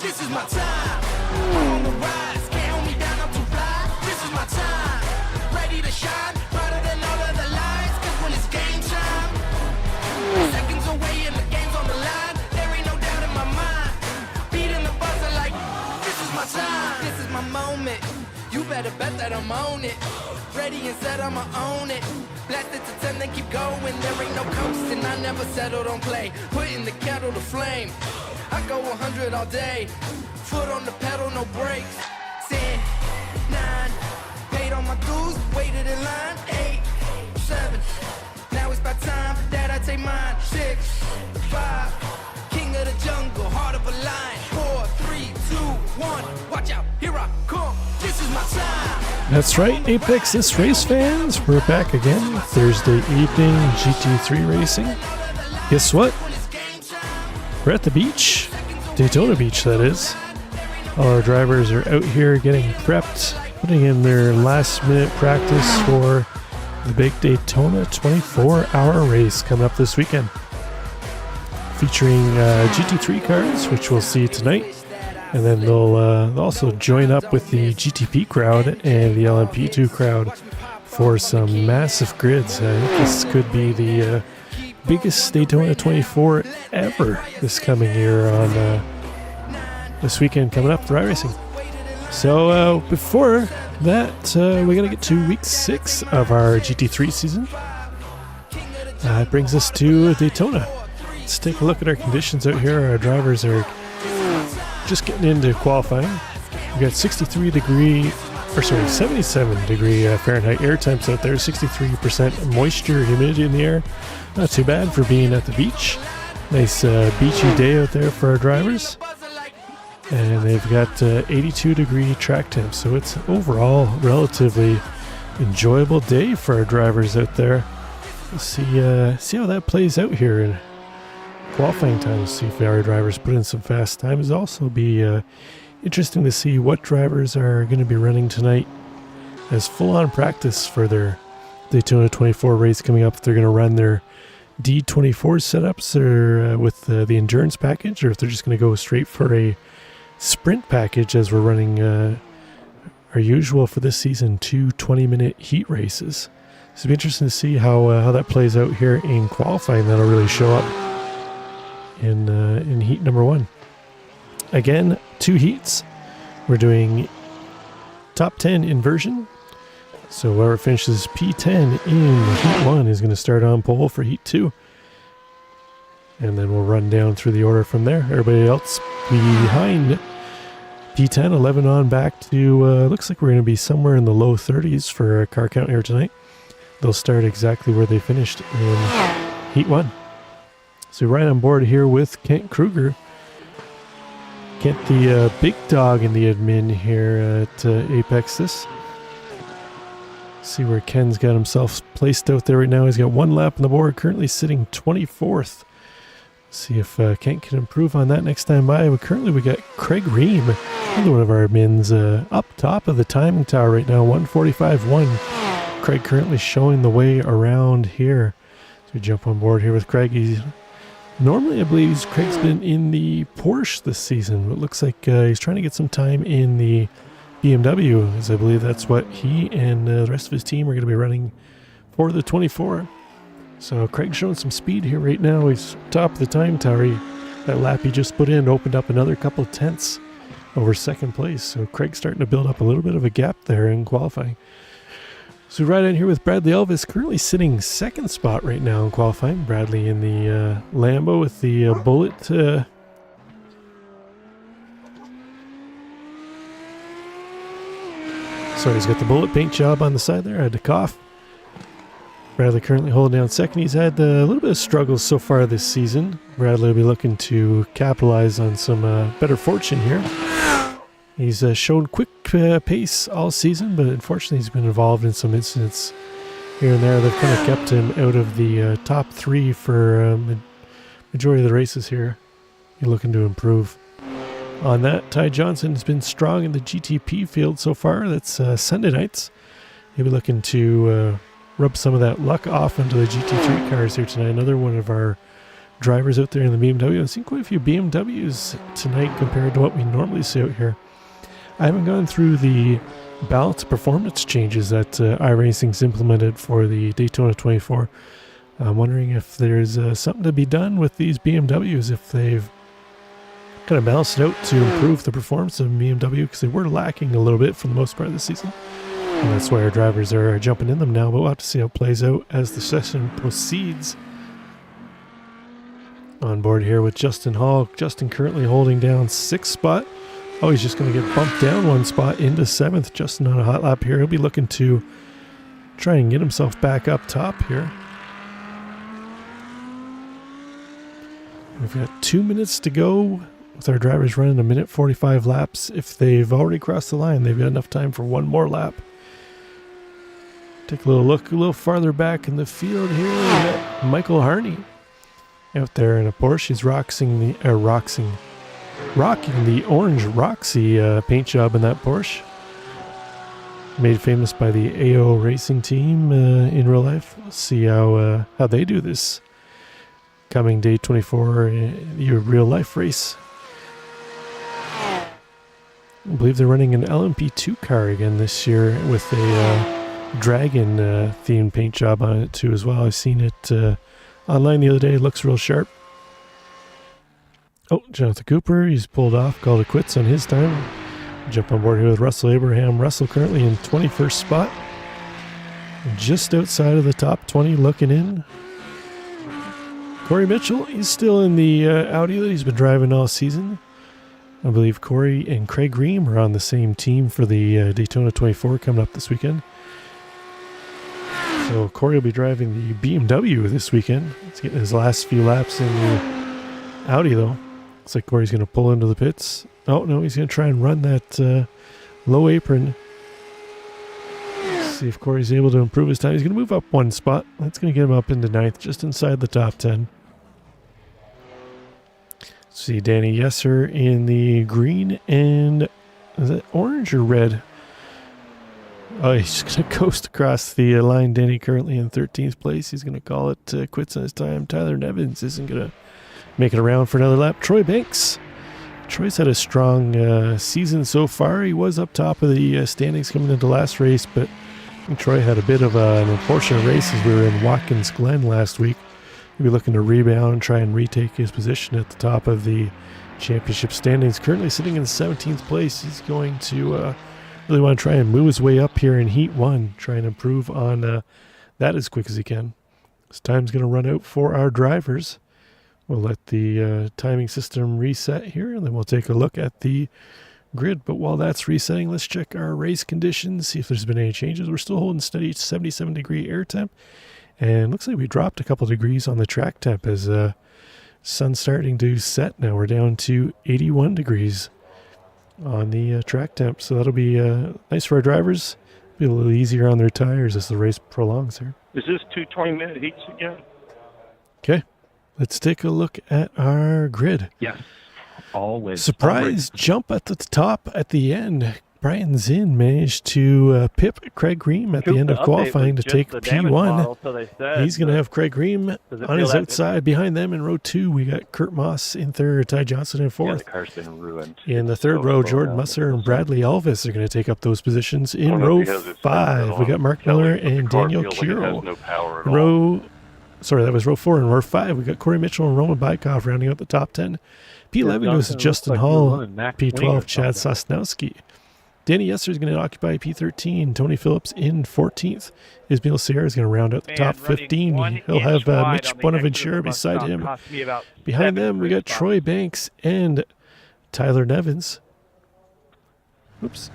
This is my time. I'm on the rise, can't hold me down, I'm too fly. This is my time, ready to shine, brighter than all of the lights. Cause when it's game time, seconds away and the game's on the line. There ain't no doubt in my mind. Beating the buzzer like, this is my time. This is my moment. You better bet that I'm on it. Ready and set, I'ma own it. Blast it to 10, then keep going. There ain't no coasting, I never settle, don't play. Putting the kettle to flame. I go 100 all day. Foot on the pedal, no brakes. 10, 9, paid all my dues, waited in line. 8, 7, now it's about time that I take mine. 6, 5, king of the jungle, heart of a lion. 4, 3, 2, 1, watch out, here I come. This is my time. That's right, Apex This Race fans. We're back again, Thursday evening, GT3 racing. Guess what? We're at the beach, Daytona Beach that is. All our drivers are out here getting prepped, putting in their last minute practice for the big Daytona 24-hour race coming up this weekend. Featuring GT3 cars, which we'll see tonight. And then they'll also join up with the GTP crowd and the LMP2 crowd for some massive grids. I think this could be the biggest Daytona 24 ever this coming year on this weekend coming up for iRacing. So before that, we're going to get to week 6 of our GT3 season. It brings us to Daytona. Let's take a look at our conditions out here. Our drivers are just getting into qualifying. We got 77 degree Fahrenheit air temps out there, 63% moisture, humidity in the air. Not too bad for being at the beach. Nice beachy day out there for our drivers. And they've got 82 degree track temps, so it's overall relatively enjoyable day for our drivers out there. Let's see how that plays out here in qualifying time. See if our drivers put in some fast times. It'll also be interesting to see what drivers are going to be running tonight as full-on practice for their Daytona 24 race coming up. If they're going to run their D24 setups or with the endurance package, or if they're just going to go straight for a sprint package as we're running our usual for this season, 2 20-minute heat races. So it'll be interesting to see how that plays out here in qualifying. That'll really show up in heat number 1. Again, 2 heats. We're doing top 10 inversion. So whoever finishes P10 in heat 1 is going to start on pole for heat 2. And then we'll run down through the order from there. Everybody else behind P10, 11 on back to, looks like we're going to be somewhere in the low 30s for our car count here tonight. They'll start exactly where they finished in heat 1. So right on board here with Kent Kruger. Kent, the big dog in the admin here at Apex This. See where Ken's got himself placed out there right now. He's got 1 lap on the board, currently sitting 24th. See if Kent can improve on that next time by. But currently we got Craig Ream, another one of our admins, up top of the timing tower right now, 1:45.1. Craig currently showing the way around here. So we jump on board here with Craig. Normally, I believe Craig's been in the Porsche this season, but it looks like he's trying to get some time in the BMW, as I believe that's what he and the rest of his team are going to be running for the 24. So Craig's showing some speed here right now. He's top of the time tower. That lap he just put in opened up another couple of tenths over second place. So Craig's starting to build up a little bit of a gap there in qualifying. So right in here with Bradley Elvis, currently sitting second spot right now in qualifying. Bradley in the Lambo with the Bullet. Sorry, he's got the Bullet paint job on the side there. I had to cough. Bradley currently holding down second. He's had a little bit of struggles so far this season. Bradley will be looking to capitalize on some better fortune here. He's shown quick pace all season, but unfortunately he's been involved in some incidents here and there. They've kind of kept him out of the top 3 for majority of the races here. He's looking to improve on that. Ty Johnson has been strong in the GTP field so far. That's Sunday nights. He'll be looking to rub some of that luck off into the GT3 cars here tonight. Another one of our drivers out there in the BMW. I've seen quite a few BMWs tonight compared to what we normally see out here. I haven't gone through the balance performance changes that iRacing's implemented for the Daytona 24. I'm wondering if there's something to be done with these BMWs, if they've kind of balanced it out to improve the performance of BMW, because they were lacking a little bit for the most part of the season. And that's why our drivers are jumping in them now, but we'll have to see how it plays out as the session proceeds. On board here with Justin Hall. Justin currently holding down 6th spot. Oh, he's just going to get bumped down 1 spot into 7th. Justin on a hot lap here. He'll be looking to try and get himself back up top here. We've got 2 minutes to go with our drivers running 1:45 laps. If they've already crossed the line, they've got enough time for 1 more lap. Take a little look a little farther back in the field here. We got Michael Harney out there in a Porsche. He's rocking the orange Roxy paint job in that Porsche. Made famous by the AO Racing team in real life. Let's see how they do this coming day 24 your real life race. I believe they're running an LMP2 car again this year with a dragon themed paint job on it too as well. I've seen it online the other day. It looks real sharp. Oh, Jonathan Cooper, he's pulled off, called it quits on his time. Jump on board here with Russell Abraham. Russell currently in 21st spot, just outside of the top 20, looking in. Corey Mitchell, he's still in the Audi that he's been driving all season. I believe Corey and Craig Ream are on the same team for the Daytona 24 coming up this weekend. So Corey will be driving the BMW this weekend. He's getting his last few laps in the Audi though. Looks like Corey's going to pull into the pits. Oh no, he's going to try and run that low apron. Let's see if Corey's able to improve his time. He's going to move up 1 spot. That's going to get him up into 9th, just inside the top 10. See Danny Yesser in the green and is it orange or red? Oh, he's just going to coast across the line. Danny currently in 13th place. He's going to call it quits on his time. Tyler Nevins isn't going to make it around for another lap. Troy Banks. Troy's had a strong season so far. He was up top of the standings coming into last race, but I think Troy had a bit of an unfortunate race as we were in Watkins Glen last week. He'll be looking to rebound and try and retake his position at the top of the championship standings. Currently sitting in 17th place. He's going to really want to try and move his way up here in Heat 1. Try and improve on that as quick as he can. His time's going to run out for our drivers. We'll let the timing system reset here, and then we'll take a look at the grid. But while that's resetting, let's check our race conditions, see if there's been any changes. We're still holding steady 77-degree air temp. And looks like we dropped a couple degrees on the track temp as sun's starting to set now. We're down to 81 degrees on the track temp. So that'll be nice for our drivers. Be a little easier on their tires as the race prolongs here. Is this 2 20-minute heats again? Okay, let's take a look at our grid. Yes, always. Surprise jump at the top at the end. Brian Zinn managed to pip Craig Ream at the end of qualifying to take P1. He's going to have Craig Ream on his outside. Behind them in row 2, we got Kurt Moss in 3rd, Ty Johnson in 4th. Yeah, the car's been ruined. In the 3rd row, Jordan Musser and Bradley Elvis are going to take up those positions. In row 5, we got Mark Miller and Daniel Kiro. That was row 4. In row 5, we got Corey Mitchell and Roman Bykov rounding out the top 10. P11 goes to Justin Hall. P12, Chad Sosnowski. Danny Yesser is going to occupy P13. Tony Phillips in 14th. Ismail Sierra is going to round out the top 15. He'll have Mitch Bonaventura beside him. Behind them, we got Troy Banks and Tyler Nevins. Oops.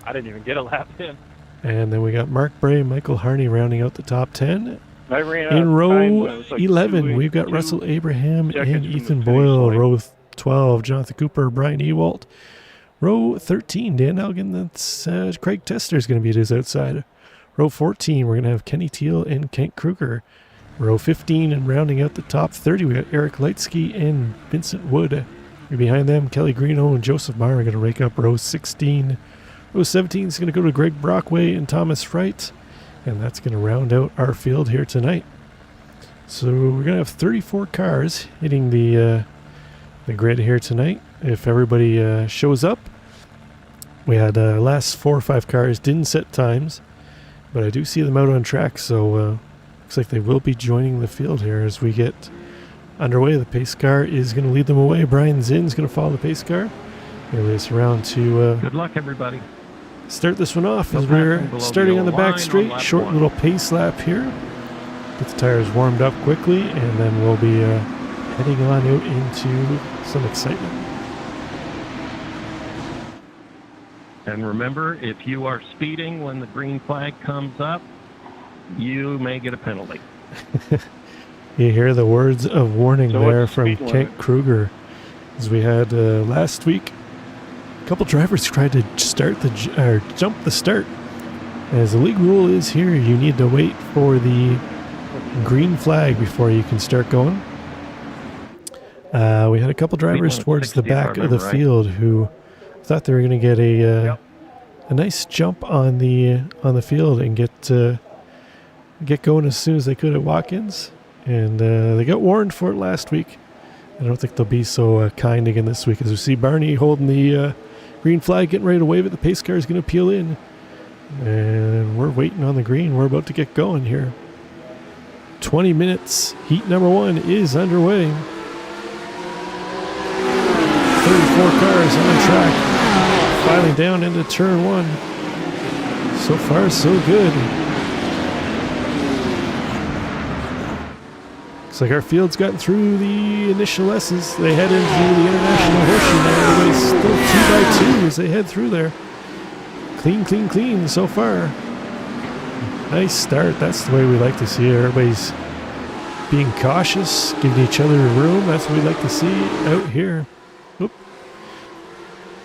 I didn't even get a lap in. And then we got Mark Bray and Michael Harney rounding out the top 10. In row 11, we've got Russell Abraham and Ethan Boyle. Row 12, Jonathan Cooper, Brian Ewalt. Row 13, Dan Elgin, that's Craig Tester is going to be at his outside. Row 14, we're going to have Kenny Teal and Kent Kruger. Row 15, and rounding out the top 30, we got Eric Leitsky and Vincent Wood. Behind them, Kelly Greeno and Joseph Meyer are going to rake up row 16. Row 17 is going to go to Greg Brockway and Thomas Wright, and that's going to round out our field here tonight. So we're gonna have 34 cars hitting the grid here tonight. If everybody shows up, we had last 4 or 5 cars didn't set times, but I do see them out on track. So looks like they will be joining the field here as we get underway. The pace car is going to lead them away. Brian Zinn's going to follow the pace car. They race around to Good luck, everybody. start this one off as we're starting on the back straight. Short little pace lap here. Get the tires warmed up quickly, and then we'll be heading on out into some excitement. And remember, if you are speeding when the green flag comes up, you may get a penalty. You hear the words of warning So there what's the from speed Kent limit? Kruger. As we had last week, a couple drivers tried to start jump the start. As the league rule is here, you need to wait for the green flag before you can start going. We had a couple drivers towards the 60, if I back of the remember right. field who thought they were going to get a nice jump on the field and get going as soon as they could at walk-ins, and they got warned for it last week. I don't think they'll be so kind again this week, as we see Barney holding the green flag, getting ready to wave it. The pace car is going to peel in, and we're waiting on the green. We're about to get going here. 20 minutes. Heat number 1 is underway. 34 cars on track, filing down into turn 1. So far, so good. Looks like our field's gotten through the initial S's. They head into the International Horseshoe now. Everybody's still 2 by 2 as they head through there. Clean, clean, clean so far. Nice start. That's the way we like to see it. Everybody's being cautious, giving each other room. That's what we like to see out here. Oop.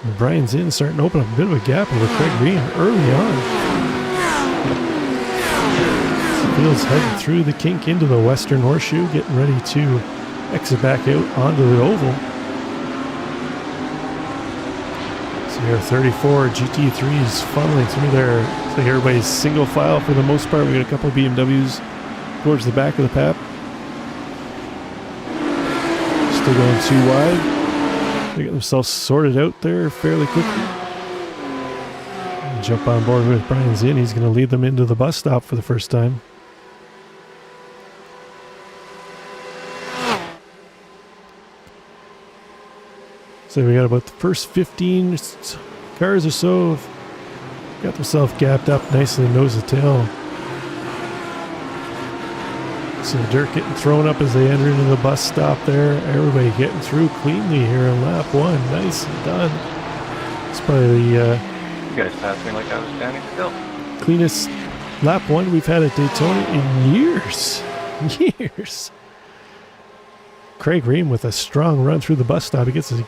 And Brian's in, starting to open up a bit of a gap over Craig Green early on. Field's heading through the kink into the Western Horseshoe, getting ready to exit back out onto the oval. So here, 34 GT3s funneling through there. Looks like everybody's single file for the most part. We got a couple of BMWs towards the back of the pap. Still going too wide. They get themselves sorted out there fairly quickly. Jump on board with Brian Zinn. He's going to lead them into the bus stop for the first time. So we got about the first 15 cars or so have got themselves gapped up nicely nose to tail. So the dirt getting thrown up as they enter into the bus stop there. Everybody getting through cleanly here in lap 1. Nice and done. It's probably the You guys passed me like I was standing still. cleanest lap 1 we've had at Daytona in years. Years. Craig Ream with a strong run through the bus stop. He gets a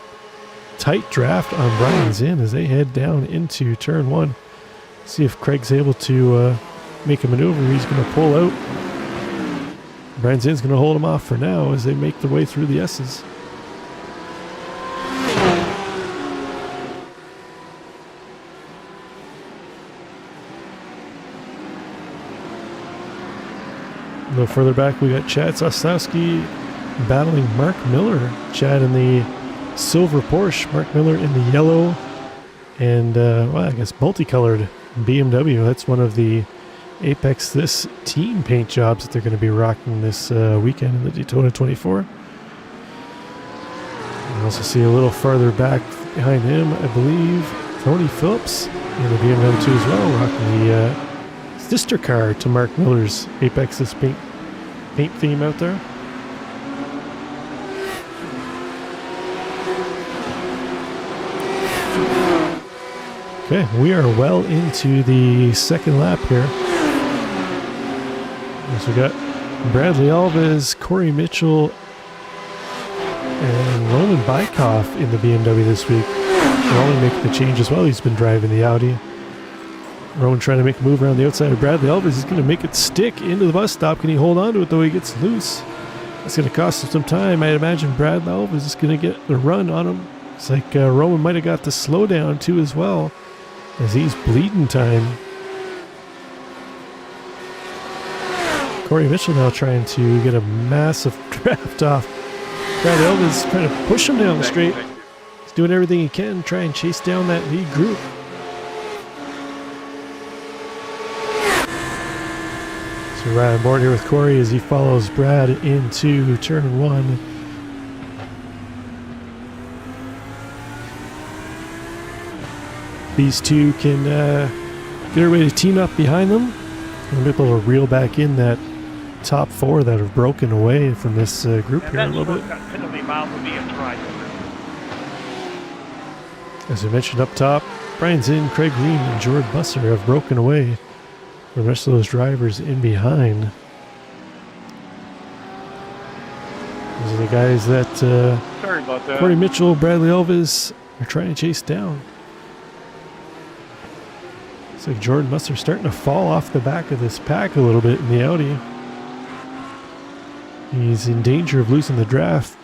tight draft on Brian Zinn as they head down into turn 1. See if Craig's able to make a maneuver. He's going to pull out. Brian Zinn's going to hold him off for now as they make their way through the S's. A little further back, we got Chad Sosnowski battling Mark Miller. Chad in the silver Porsche, Mark Miller in the yellow and, well, I guess multicolored BMW. That's one of the APEX This team paint jobs that they're going to be rocking this weekend in the Daytona 24. You also see a little farther back behind him, I believe, Tony Phillips in the BMW 2 as well, rocking the sister car to Mark Miller's APEX This paint theme out there. Okay, we are well into the second lap here. So we got Bradley Alves, Corey Mitchell, and Roman Bykoff in the BMW this week. Roman making the change as well. He's been driving the Audi. Roman trying to make a move around the outside of Bradley Alves. He's going to make it stick into the bus stop. Can he hold on to it though? He gets loose. It's going to cost him some time. I'd imagine Bradley Alves is going to get the run on him. It's like Roman might have got the slowdown too as well, as he's bleeding time. Corey Mitchell now trying to get a massive draft off. Brad Elvis trying to push him down the straight. He's doing everything he can to try and chase down that lead group. So right on board here with Corey as he follows Brad into turn 1. These two can get ready to team up behind them and be able to reel back in that top 4 that have broken away from this group here a little bit. As I mentioned up top, Brian Zinn, Craig Green, and Jordan Busser have broken away from the rest of those drivers in behind. Those are the guys that, Sorry about that. Corey Mitchell, Bradley Elvis are trying to chase down. Looks like Jordan Busser starting to fall off the back of this pack a little bit in the Audi. He's in danger of losing the draft,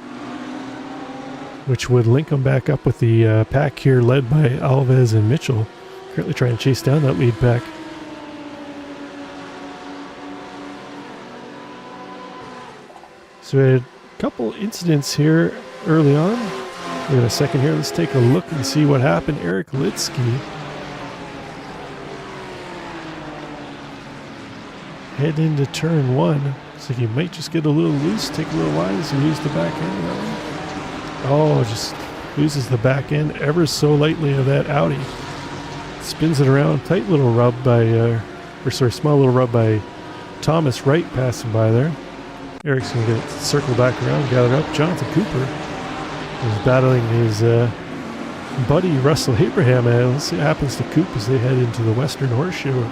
which would link him back up with the pack here led by Alves and Mitchell, currently trying to chase down that lead pack. So we had a couple incidents here early on. We got a second here. Let's take a look and see what happened. Eric Litsky head into turn 1. Looks like he might just get a little loose, take a little wide as he loses the back end of that one. Oh, just loses the back end ever so lightly of that Audi. Spins it around. Tight little rub by, small little rub by Thomas Wright passing by there. Eric's going to get it circled back around, gather up. Jonathan Cooper is battling his buddy Russell Abraham. Let's see what happens to Coop as they head into the Western Horseshoe.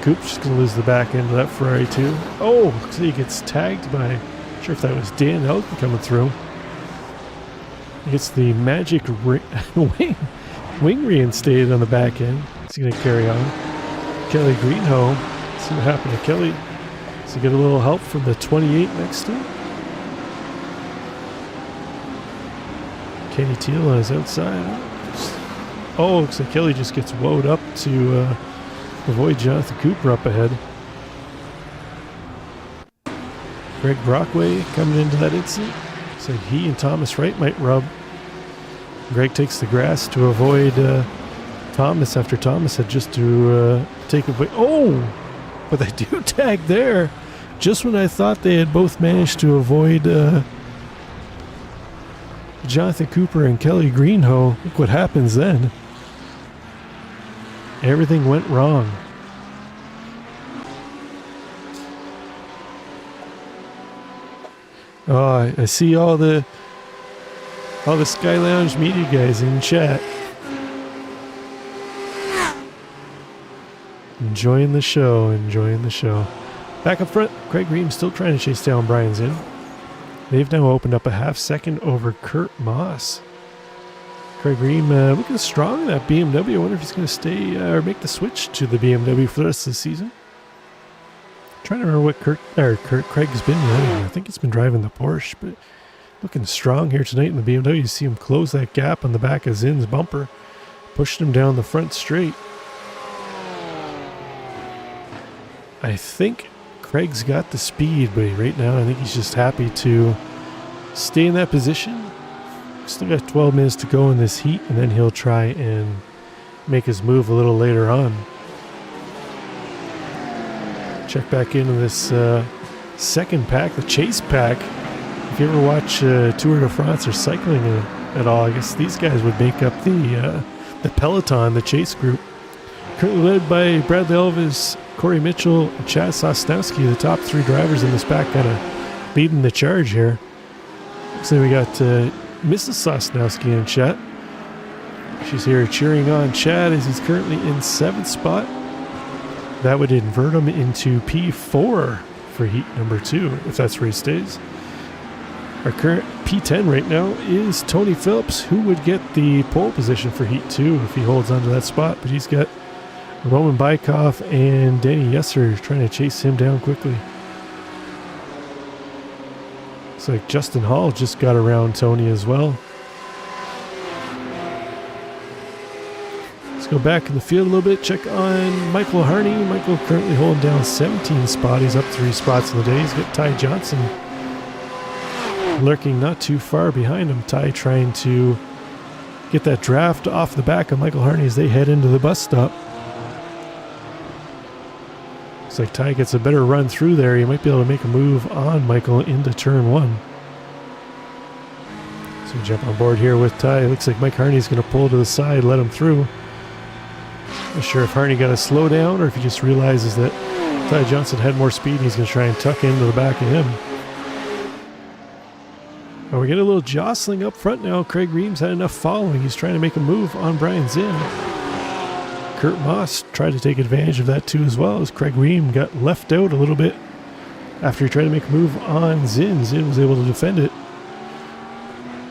Coop's just going to lose the back end of that Ferrari too. Oh, so he gets tagged by, not sure if that was Dan Elton coming through. He gets the magic wing reinstated on the back end. He's going to carry on. Kelly Greenhoe. Let's see what happened to Kelly. Does he get a little help from the 28 next to him? Kenny Teal on his outside. Oh, looks like Kelly just gets woed up to avoid Jonathan Cooper up ahead. Greg Brockway coming into that incident. Looks like he and Thomas Wright might rub. Greg takes the grass to avoid Thomas after Thomas had just to take away. Oh! But they do tag there. Just when I thought they had both managed to avoid Jonathan Cooper and Kelly Greenhoe, look what happens then. Everything went wrong. Oh, I see all the Sky Lounge media guys in chat. Enjoying the show, enjoying the show. Back up front, Craig Green still trying to chase down Brian Zinn. They've now opened up a half second over Kurt Moss. Craig Green looking strong in that BMW. I wonder if he's going to stay or make the switch to the BMW for the rest of the season. Trying to remember what Craig's been running. I think he's been driving the Porsche, but looking strong here tonight in the BMW. You see him close that gap on the back of Zinn's bumper, pushing him down the front straight. I think Craig's got the speed, but right now I think he's just happy to stay in that position. Still got 12 minutes to go in this heat, and then he'll try and make his move a little later on. Check back into this second pack, the chase pack. If you ever watch Tour de France or cycling at all, I guess these guys would make up the peloton, the chase group. Currently led by Bradley Elvis, Corey Mitchell, and Chad Sosnowski, the top 3 drivers in this pack, kind of leading the charge here. So we got Mrs. Sosnowski in chat. She's here cheering on Chad as he's currently in 7th spot. That would invert him into P4 for heat number 2, if that's where he stays. Our current P10 right now is Tony Phillips, who would get the pole position for heat 2 if he holds onto that spot, but he's got Roman Bykov and Danny Yesser trying to chase him down quickly. Looks like Justin Hall just got around Tony as well. Let's go back in the field a little bit, check on Michael Harney. Michael currently holding down 17 spot. He's up 3 spots in the day. He's got Ty Johnson lurking not too far behind him. Ty trying to get that draft off the back of Michael Harney as they head into the bus stop. Looks like Ty gets a better run through there. He might be able to make a move on Michael into turn 1. So we jump on board here with Ty. Looks like Mike Harney's going to pull to the side, let him through. Not sure if Harney got to slow down or if he just realizes that Ty Johnson had more speed and he's going to try and tuck into the back of him. Well, we get a little jostling up front now. Craig Reams had enough following. He's trying to make a move on Brian Zinn. Kurt Moss tried to take advantage of that too as well, as Craig Ream got left out a little bit after he tried to make a move on Zinn. Zinn was able to defend it.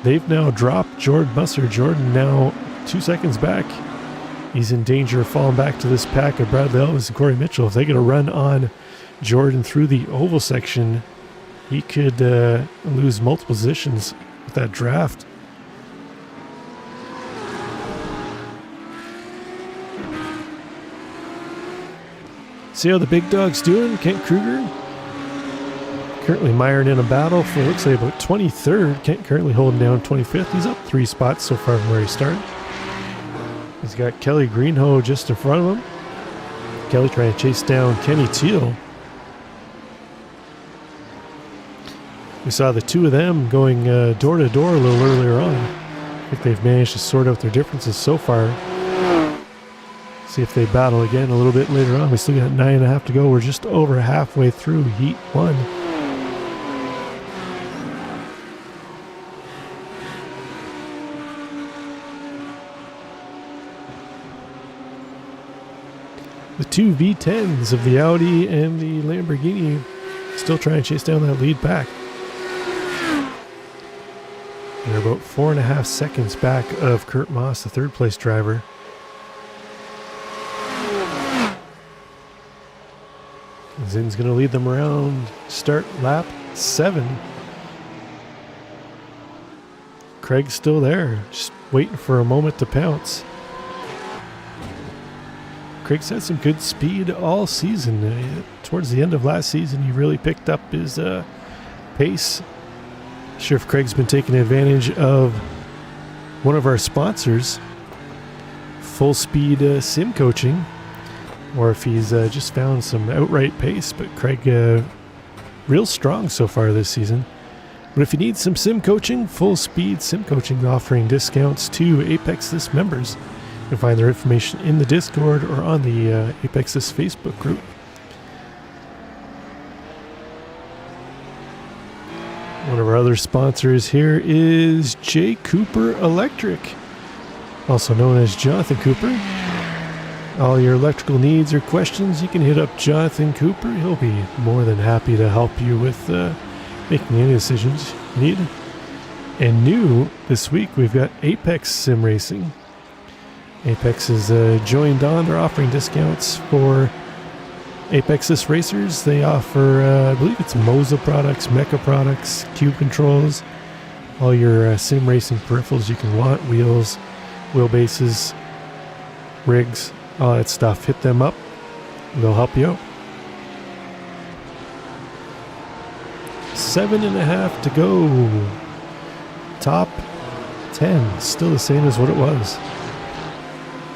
They've now dropped Jordan Musser. Jordan now 2 seconds back. He's in danger of falling back to this pack of Bradley Elvis and Corey Mitchell. If they get a run on Jordan through the oval section, he could lose multiple positions with that draft. See how the big dog's doing? Kent Kruger currently mired in a battle for, looks like, about 23rd. Kent currently holding down 25th. He's up 3 spots so far from where he started. He's got Kelly Greenhoe just in front of him. Kelly trying to chase down Kenny Teal. We saw the two of them going door to door a little earlier on. I think they've managed to sort out their differences so far. See if they battle again a little bit later on. We still got 9.5 to go. We're just over halfway through Heat 1. The two V10s of the Audi and the Lamborghini still trying to chase down that lead back. They're about 4.5 seconds back of Kurt Moss, the 3rd place driver. Zinn's going to lead them around start lap 7. Craig's still there, just waiting for a moment to pounce. Craig's had some good speed all season. Towards the end of last season, he really picked up his pace. Not sure if Craig's been taking advantage of one of our sponsors, Full Speed Sim Coaching, or if he's just found some outright pace. But Craig, real strong so far this season. But if you need some sim coaching, Full Speed Sim Coaching offering discounts to APEX This members. You can find their information in the Discord or on the APEX This Facebook group. One of our other sponsors here is J. Cooper Electric, also known as Jonathan Cooper. All your electrical needs or questions, you can hit up Jonathan Cooper. He'll be more than happy to help you with making any decisions you need. And new this week, we've got Apex Sim Racing. Apex has joined on. They're offering discounts for Apex This racers. They offer, I believe it's Moza products, Mecha products, Cube controls, all your sim racing peripherals you can want, wheels, wheelbases, rigs, all that stuff. Hit them up. They'll help you out. 7.5 to go. Top 10. Still the same as what it was.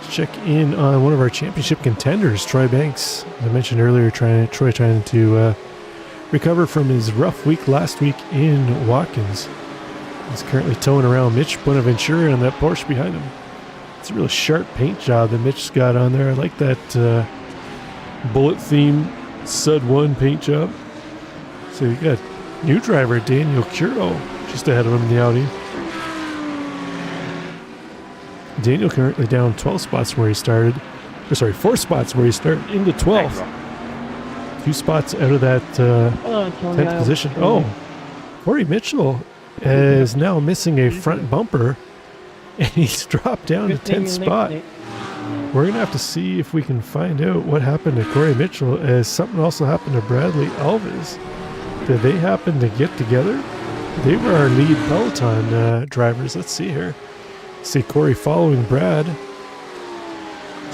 Let's check in on one of our championship contenders, Troy Banks. As I mentioned earlier, Troy trying to recover from his rough week last week in Watkins. He's currently towing around Mitch Bonaventura on that Porsche behind him. It's a real sharp paint job that Mitch's got on there. I like that bullet theme Sud 1 paint job. So you got new driver Daniel Curto just ahead of him in the Audi. Daniel currently down 12 spots where he started. Or sorry, 4 spots where he started into 12th. A few spots out of that 10th position. Oh, Corey Mitchell is now missing a front bumper, and he's dropped down to 10th spot. We're going to have to see if we can find out what happened to Corey Mitchell, as something also happened to Bradley Alves. Did they happen to get together? They were our lead Peloton drivers. Let's see here. See Corey following Brad.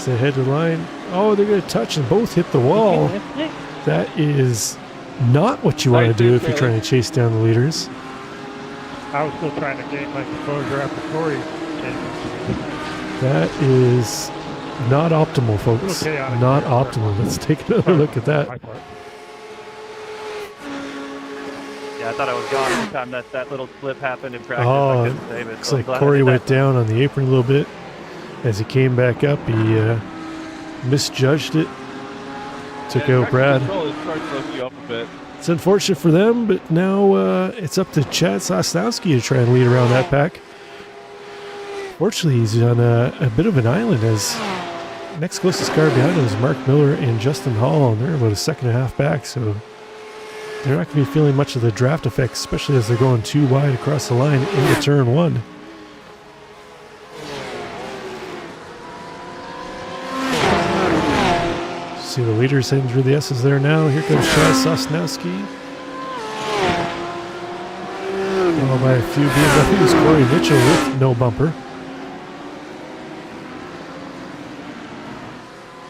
So head to the line. Oh, they're going to touch and both hit the wall. That is not what you want to do if you're trying to chase down the leaders. I was still trying to gain my exposure after Corey. That is not optimal, folks. Not optimal. Let's take another look at that. Yeah, I thought I was gone every time that little slip happened in practice. Oh, I couldn't save it. looks So like I'm glad I Corey did went that. down on the apron a little bit. As he came back up, he misjudged it. Took out Brad. You up a bit. It's unfortunate for them, but now it's up to Chad Sosnowski to try and lead around that pack. Fortunately, he's on a bit of an island, as next closest car behind him is Mark Miller and Justin Hall, and they're about a second and a half back, so they're not going to be feeling much of the draft effect, especially as they're going too wide across the line into turn one. See the leaders heading through the S's there now. Here comes Chad Sosnowski. Followed by a few BMWs. Corey Mitchell with no bumper.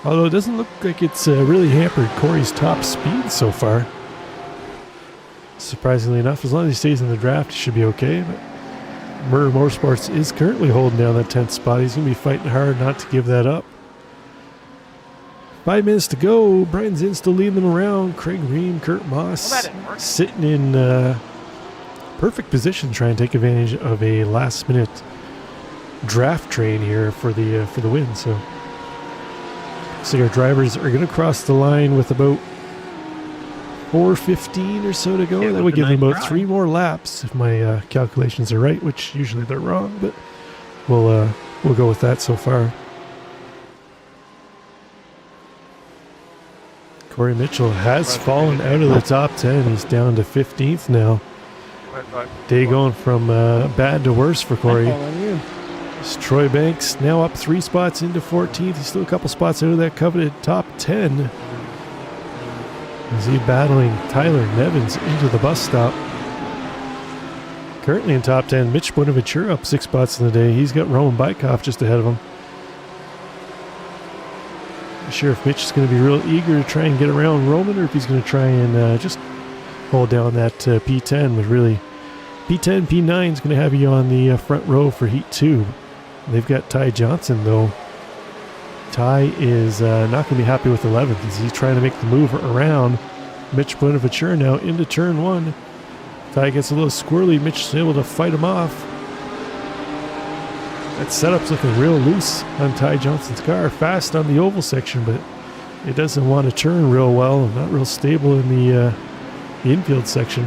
Although it doesn't look like it's really hampered Corey's top speed so far. Surprisingly enough, as long as he stays in the draft, he should be okay. But Murray Motorsports is currently holding down that 10th spot. He's going to be fighting hard not to give that up. 5 minutes to go. Brian Zinn still leading them around. Craig Ream, Kurt Moss sitting in perfect position trying to take advantage of a last-minute draft train here for the win. So our drivers are going to cross the line with about 4:15 or so to go. Yeah, that would give them about nice 3 more laps if my calculations are right, which usually they're wrong, but we'll go with that so far. Corey Mitchell has fallen out of the top 10. He's down to 15th now. Day going from bad to worse for Corey. It's Troy Banks now up 3 spots into 14th. He's still a couple spots out of that coveted top 10. As he battling Tyler Nevins into the bus stop. Currently in top 10, Mitch Bonaventura up 6 spots in the day. He's got Roman Bykoff just ahead of him. Not sure if Mitch is going to be real eager to try and get around Roman, or if he's going to try and just hold down that P10. But really, P10, P9 is going to have you on the front row for Heat 2. They've got Ty Johnson, though. Ty is not going to be happy with 11th as he's trying to make the move around Mitch Bonaventura now into turn 1. Ty gets a little squirrely. Mitch is able to fight him off. That setup's looking real loose on Ty Johnson's car. Fast on the oval section, but it doesn't want to turn real well and not real stable in the infield section.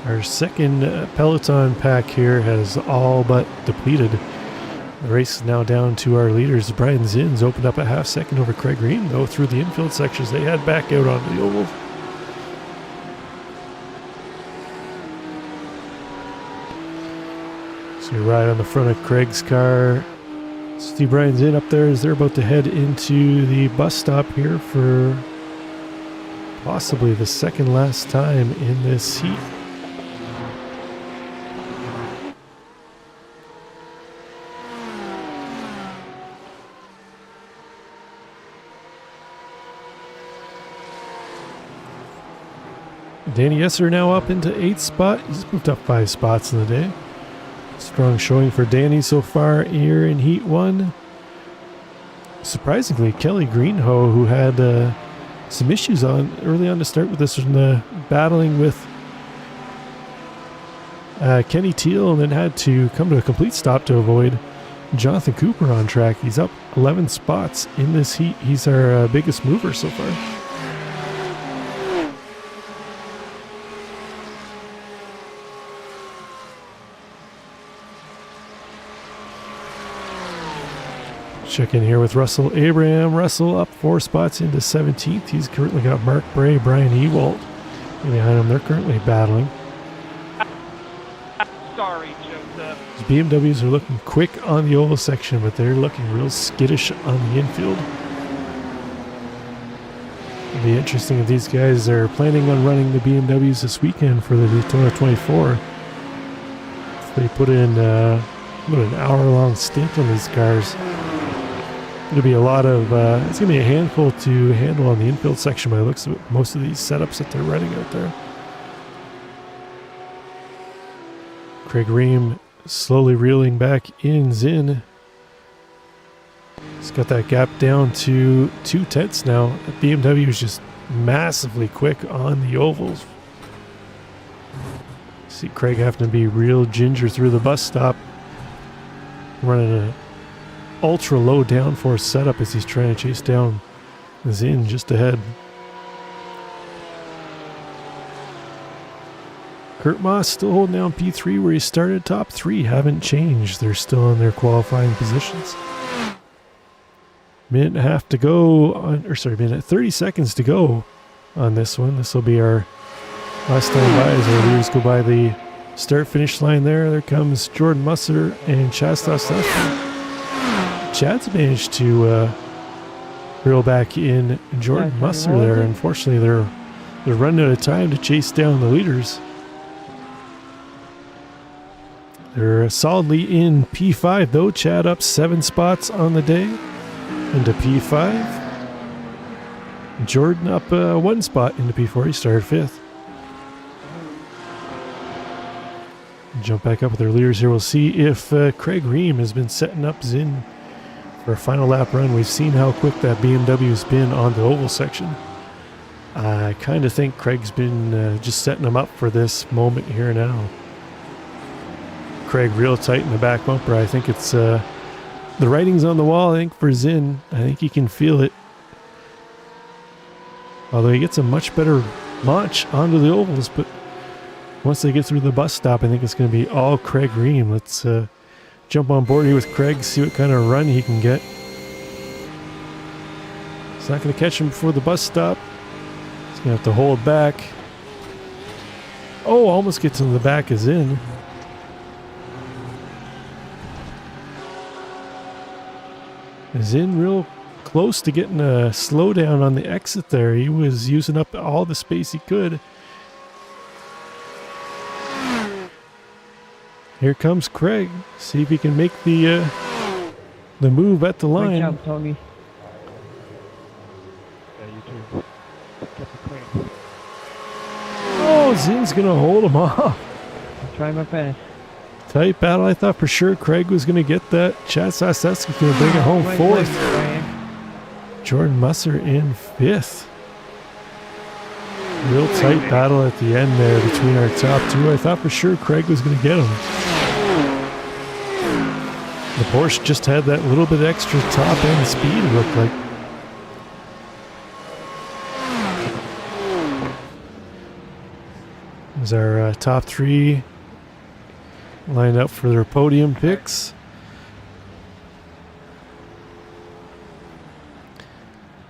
Our second Peloton pack here has all but depleted. The race is now down to our leaders. Brian Zinn's opened up a half second over Craig Ream, though, through the infield sections. They head back out onto the oval. So you ride on the front of Craig's car. Steve Brian Zinn up there as they're about to head into the bus stop here for possibly the second last time in this heat. Danny Esser now up into 8th spot. He's moved up 5 spots in the day. Strong showing for Danny so far here in Heat 1. Surprisingly, Kelly Greenhoe, who had some issues early on to start with this one, battling with Kenny Teal, and then had to come to a complete stop to avoid Jonathan Cooper on track. He's up 11 spots in this heat. He's our biggest mover so far. Check in here with Russell Abraham. Russell up 4 spots into 17th. He's currently got Mark Bray, Brian Ewald behind him. They're currently battling. Sorry, Joseph. These BMWs are looking quick on the oval section, but they're looking real skittish on the infield. It'll be interesting if these guys are planning on running the BMWs this weekend for the Daytona 24. If they put in about an hour-long stint on these cars, it'll be a lot of. It's going to be a handful to handle on the infield section by the looks of it, most of these setups that they're running out there. Craig Ream slowly reeling back in Zinn. He's got that gap down to 2/10 now. That BMW is just massively quick on the ovals. See Craig having to be real ginger through the bus stop, running an ultra low downforce setup as he's trying to chase down Zinn just ahead. Kurt Moss still holding down P3 where he started. Top 3 haven't changed. They're still in their qualifying positions. Minute and a half to go on, or sorry, minute 30 seconds to go on this one. This will be our last time by as our leaders go by the start-finish line there. There comes Jordan Musser and Chad Stostowski. Chad's managed to reel back in Jordan Musser there. Unfortunately, they're running out of time to chase down the leaders. They're solidly in P5 though. Chad up 7 spots on the day into P5. Jordan up 1 spot into P4. He started 5th. Jump back up with their leaders here. We'll see if Craig Ream has been setting up Zinn for a final lap run. We've seen how quick that BMW's been on the oval section. I kind of think Craig's been just setting them up for this moment here now. Craig real tight in the back bumper. I think it's the writing's on the wall. I think for Zinn, I think he can feel it. Although he gets a much better launch onto the ovals, but once they get through the bus stop, I think it's going to be all Craig Ream. Let's jump on board here with Craig, see what kind of run he can get. He's not going to catch him before the bus stop. He's going to have to hold back. Oh, almost gets in the back is in. Is in real close to getting a slowdown on the exit there. He was using up all the space he could. Here comes Craig. See if he can make the move at the line. Great job, Tony. Yeah, you too. Kept it clean. Oh, Zinn's going to hold him off. I'm trying my best. Tight battle. I thought for sure Craig was going to get that. Chad Stostowski's going to bring it home 4th. Jordan Musser in 5th. Real tight battle at the end there between our top 2. I thought for sure Craig was going to get him. The Porsche just had that little bit extra top end speed, it looked like. There's our top 3 lined up for their podium picks.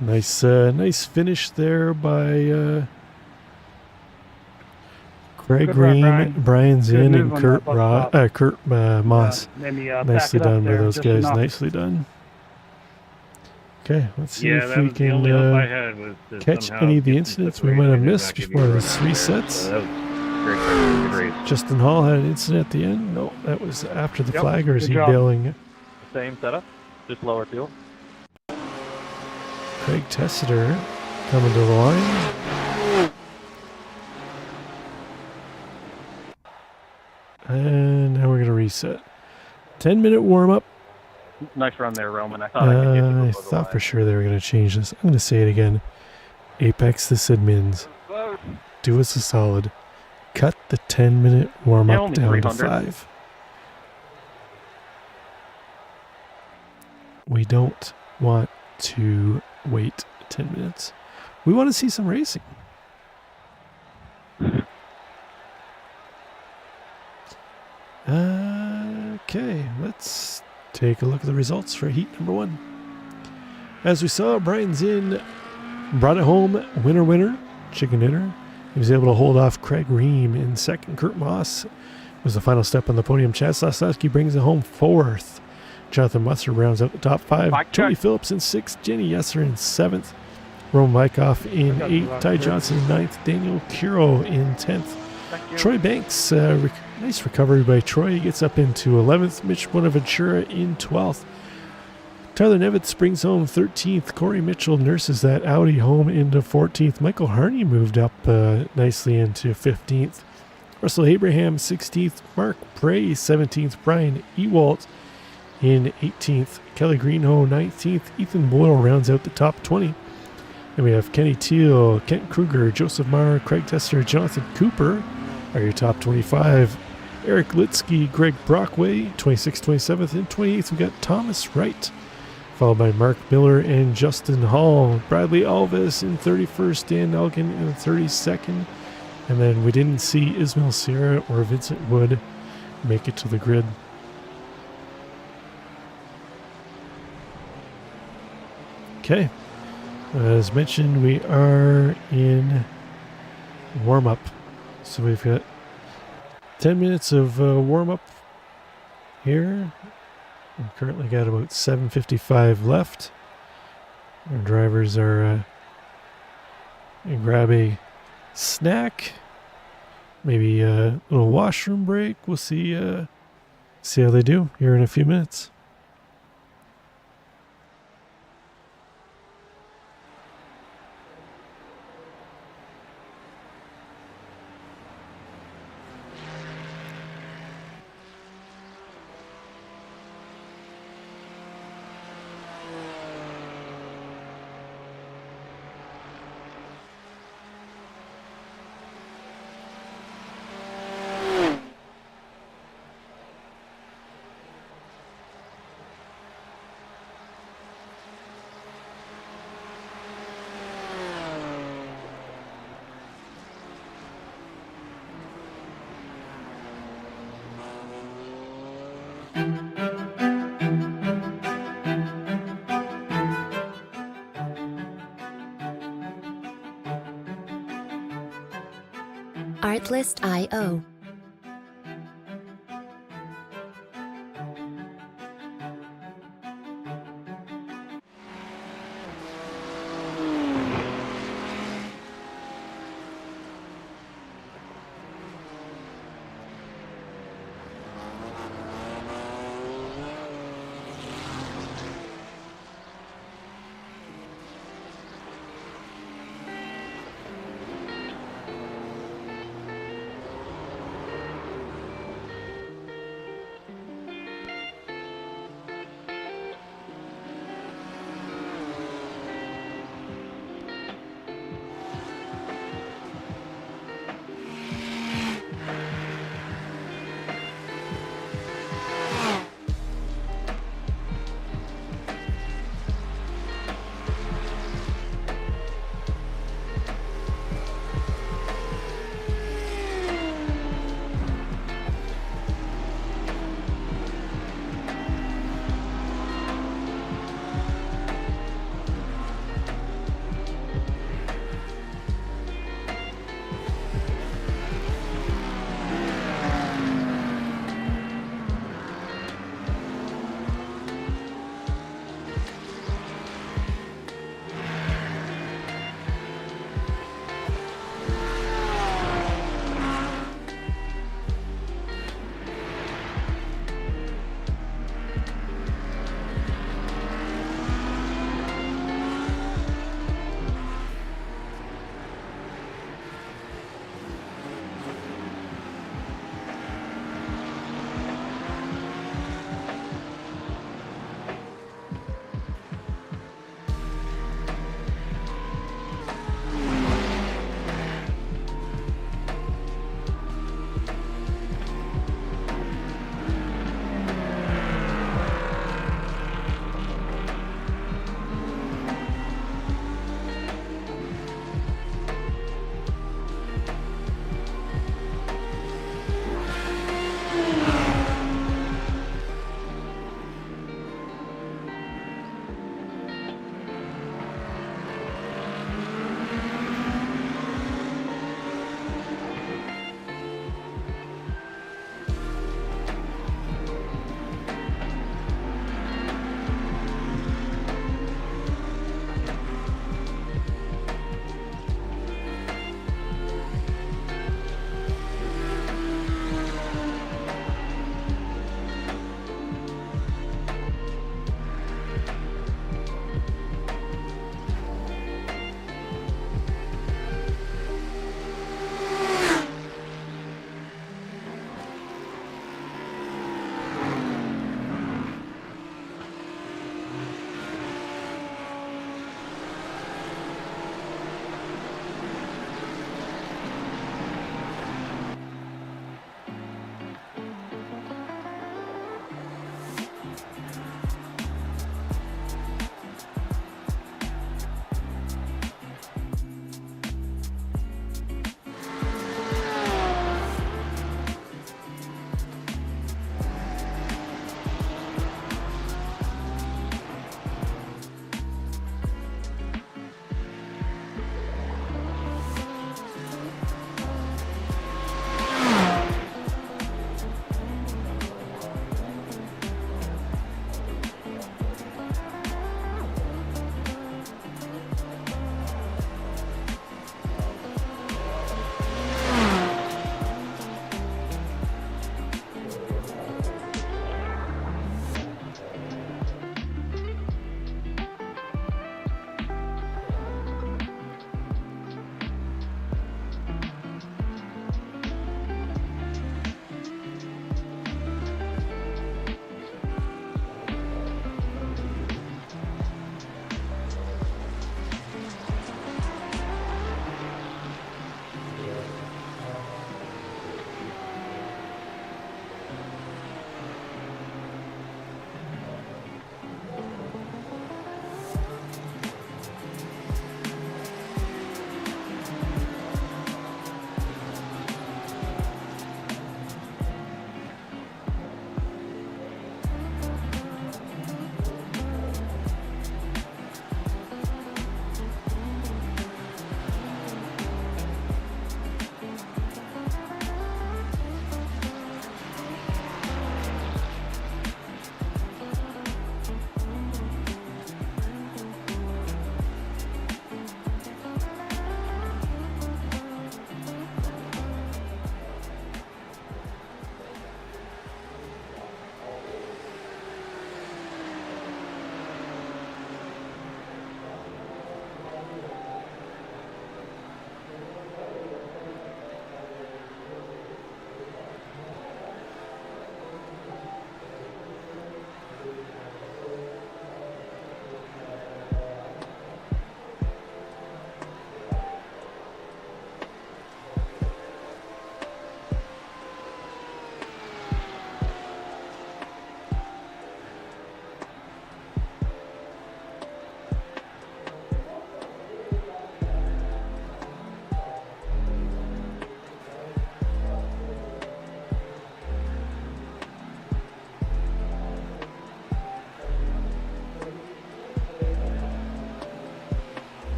Nice finish there by Craig Ream, Brian Zinn, and Kurt Moss. Nicely done by those guys. Nicely done. Okay, let's see if we can catch any of the incidents we might have missed before this resets. Justin Hall had an incident at the end. No, that was after the flag, or is he bailing? Same setup, just lower fuel. Craig Tessiter coming to the line. And now we're going to reset. 10-minute warm-up. Nice run there, Roman. I thought for sure they were going to change this. I'm going to say it again. APEX This admins. Do us a solid. Cut the 10-minute warm-up down to 5. We don't want to wait 10 minutes. We want to see some racing. Okay, let's take a look at the results for heat number 1. As we saw, Brian Zinn brought it home, winner, chicken dinner. He was able to hold off Craig Ream in 2nd. Kurt Moss was the final step on the podium. Chad Stostowski brings it home 4th. Jonathan Musser rounds out the top 5. Tony Phillips in 6th. Jenny Yesser in 7th. Rome Wyckoff in got you 8th, locked Ty in. Johnson in 9th, Daniel Curo in 10th. Thank you. Troy Banks, nice recovery by Troy. He gets up into 11th. Mitch Bonaventura in 12th. Tyler Nevitz brings home 13th. Corey Mitchell nurses that Audi home into 14th. Michael Harney moved up nicely into 15th. Russell Abraham 16th. Mark Bray 17th. Brian Ewalt in 18th. Kelly Greenhoe 19th. Ethan Boyle rounds out the top 20. And we have Kenny Teal, Kent Kruger, Joseph Marr, Craig Tester, Jonathan Cooper are your top 25. Eric Litsky, Greg Brockway, 26th, 27th, and 28th. We got Thomas Wright, followed by Mark Miller and Justin Hall. Bradley Alves in 31st, Dan Elgin in 32nd. And then we didn't see Ismail Sierra or Vincent Wood make it to the grid. Okay. As mentioned, we are in warm-up. So we've got 10 minutes of warm-up here. We've currently got about 7:55 left. Our drivers are gonna grab a snack, maybe a little washroom break. We'll see how they do here in a few minutes. Artlist.io.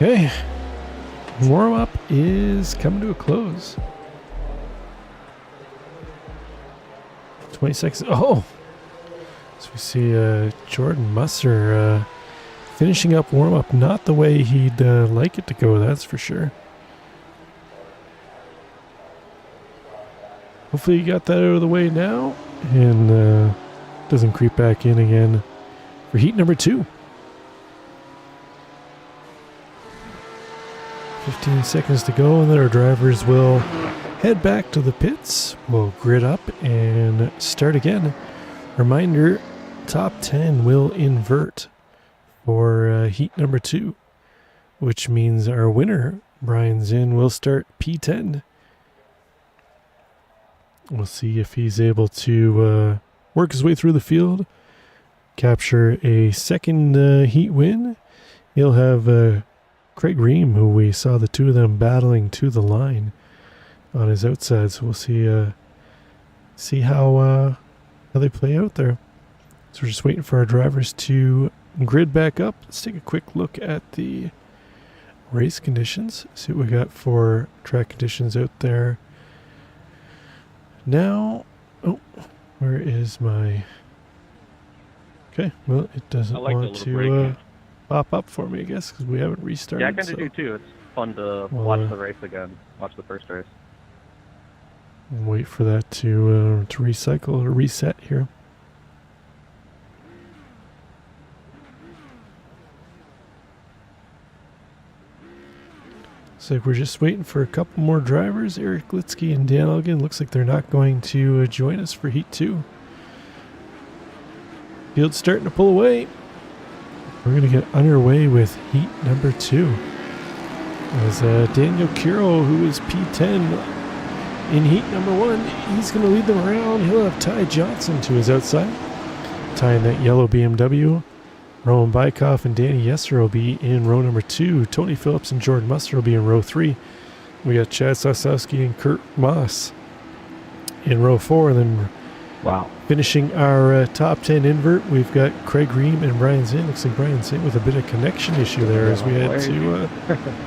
Okay. Warm up is coming to a close. 20 seconds. Oh! So we see Jordan Musser finishing up warm up. Not the way he'd like it to go, that's for sure. Hopefully you got that out of the way now and doesn't creep back in again for heat number 2. 15 seconds to go, and then our drivers will head back to the pits. We'll grid up and start again. Reminder, top 10 will invert for heat number 2, which means our winner, Brian Zinn, will start P10. We'll see if he's able to work his way through the field, capture a second heat win. He'll have Craig Ream, who we saw the two of them battling to the line on his outside. So we'll see how they play out there. So we're just waiting for our drivers to grid back up. Let's take a quick look at the race conditions. See what we got for track conditions out there. Now, oh, where is my... Okay, well, it doesn't want to pop up for me, I guess, because we haven't restarted. Yeah, I kind of do too. It's fun to watch the race again. Watch the first race. And wait for that to recycle or reset here. Looks like we're just waiting for a couple more drivers. Eric Litsky and Dan Elgin. Looks like they're not going to join us for Heat 2. Field's starting to pull away. We're going to get underway with Heat number 2. As Daniel Kiro, who is P10 in Heat number 1, he's going to lead them around. He'll have Ty Johnson to his outside. Ty in that yellow BMW. Roman Bykoff and Danny Yesser will be in row number 2. Tony Phillips and Jordan Musser will be in row 3. We got Chad Sosowski and Kurt Moss in row 4. And then finishing our top 10 invert, we've got Craig Ream and Brian Zinn. Looks like Brian Zinn with a bit of connection issue there as we head to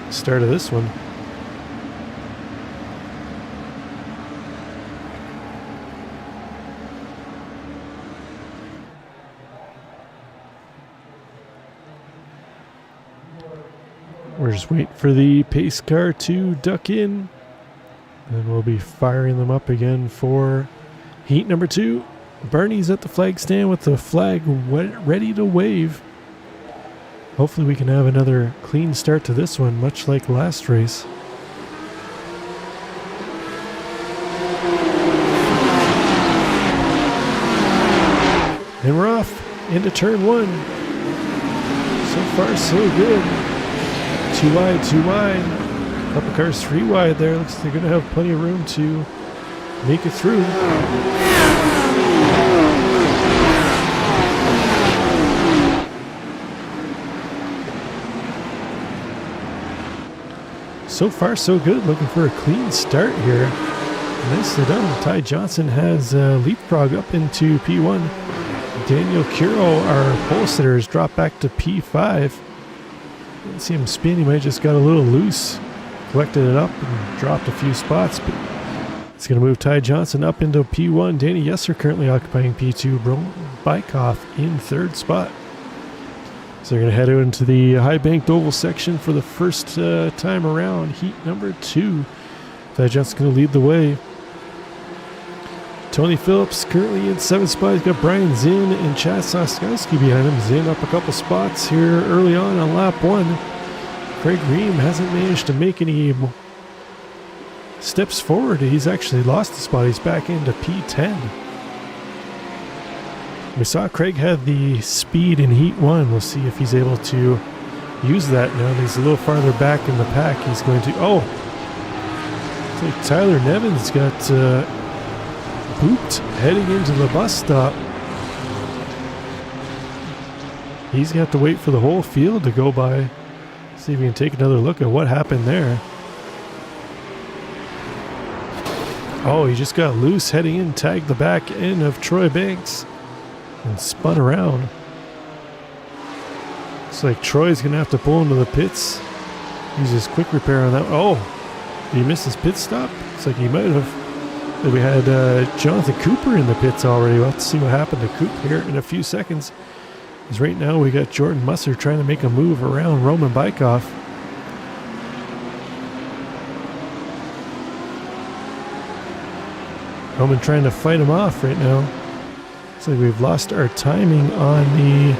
start of this one. We're just waiting for the pace car to duck in, and we'll be firing them up again for heat number 2. Barney's at the flag stand with the flag ready to wave. Hopefully we can have another clean start to this one, much like last race. And we're off into turn 1. So far, so good. 2 wide, 2 wide. Couple cars 3 wide there. Looks like they're going to have plenty of room to make it through. So far, so good. Looking for a clean start here. Nicely done. Ty Johnson has leapfrog up into P1. Daniel Kiro, our pole sitter, has dropped back to P5. Didn't see him spin. He might have just got a little loose. Collected it up and dropped a few spots. But it's going to move Ty Johnson up into P1. Danny Yesser currently occupying P2. Roman Bykoff in 3rd spot. So they're going to head out into the high banked oval section for the first time around. Heat number 2. Ty Johnson's going to lead the way. Tony Phillips currently in 7th spot. He's got Brian Zinn and Chad Soskowski behind him. Zinn up a couple spots here early on lap 1. Craig Ream hasn't managed to make any steps forward. He's actually lost a spot. He's back into P10. We saw Craig had the speed in Heat 1. We'll see if he's able to use that now that he's a little farther back in the pack. He's going to... Oh! It's like Tyler Nevins got booped heading into the bus stop. He's got to wait for the whole field to go by. See if we can take another look at what happened there. Oh, he just got loose heading in, tagged the back end of Troy Banks, and spun around. Looks like Troy's going to have to pull into the pits Uses quick repair on that. Oh, did he miss his pit stop? Looks like he might have. We had Jonathan Cooper in the pits already. We'll have to see what happened to Coop here in a few seconds. Because right now we got Jordan Musser trying to make a move around Roman Bykov. Roman trying to fight him off right now. Looks like we've lost our timing on the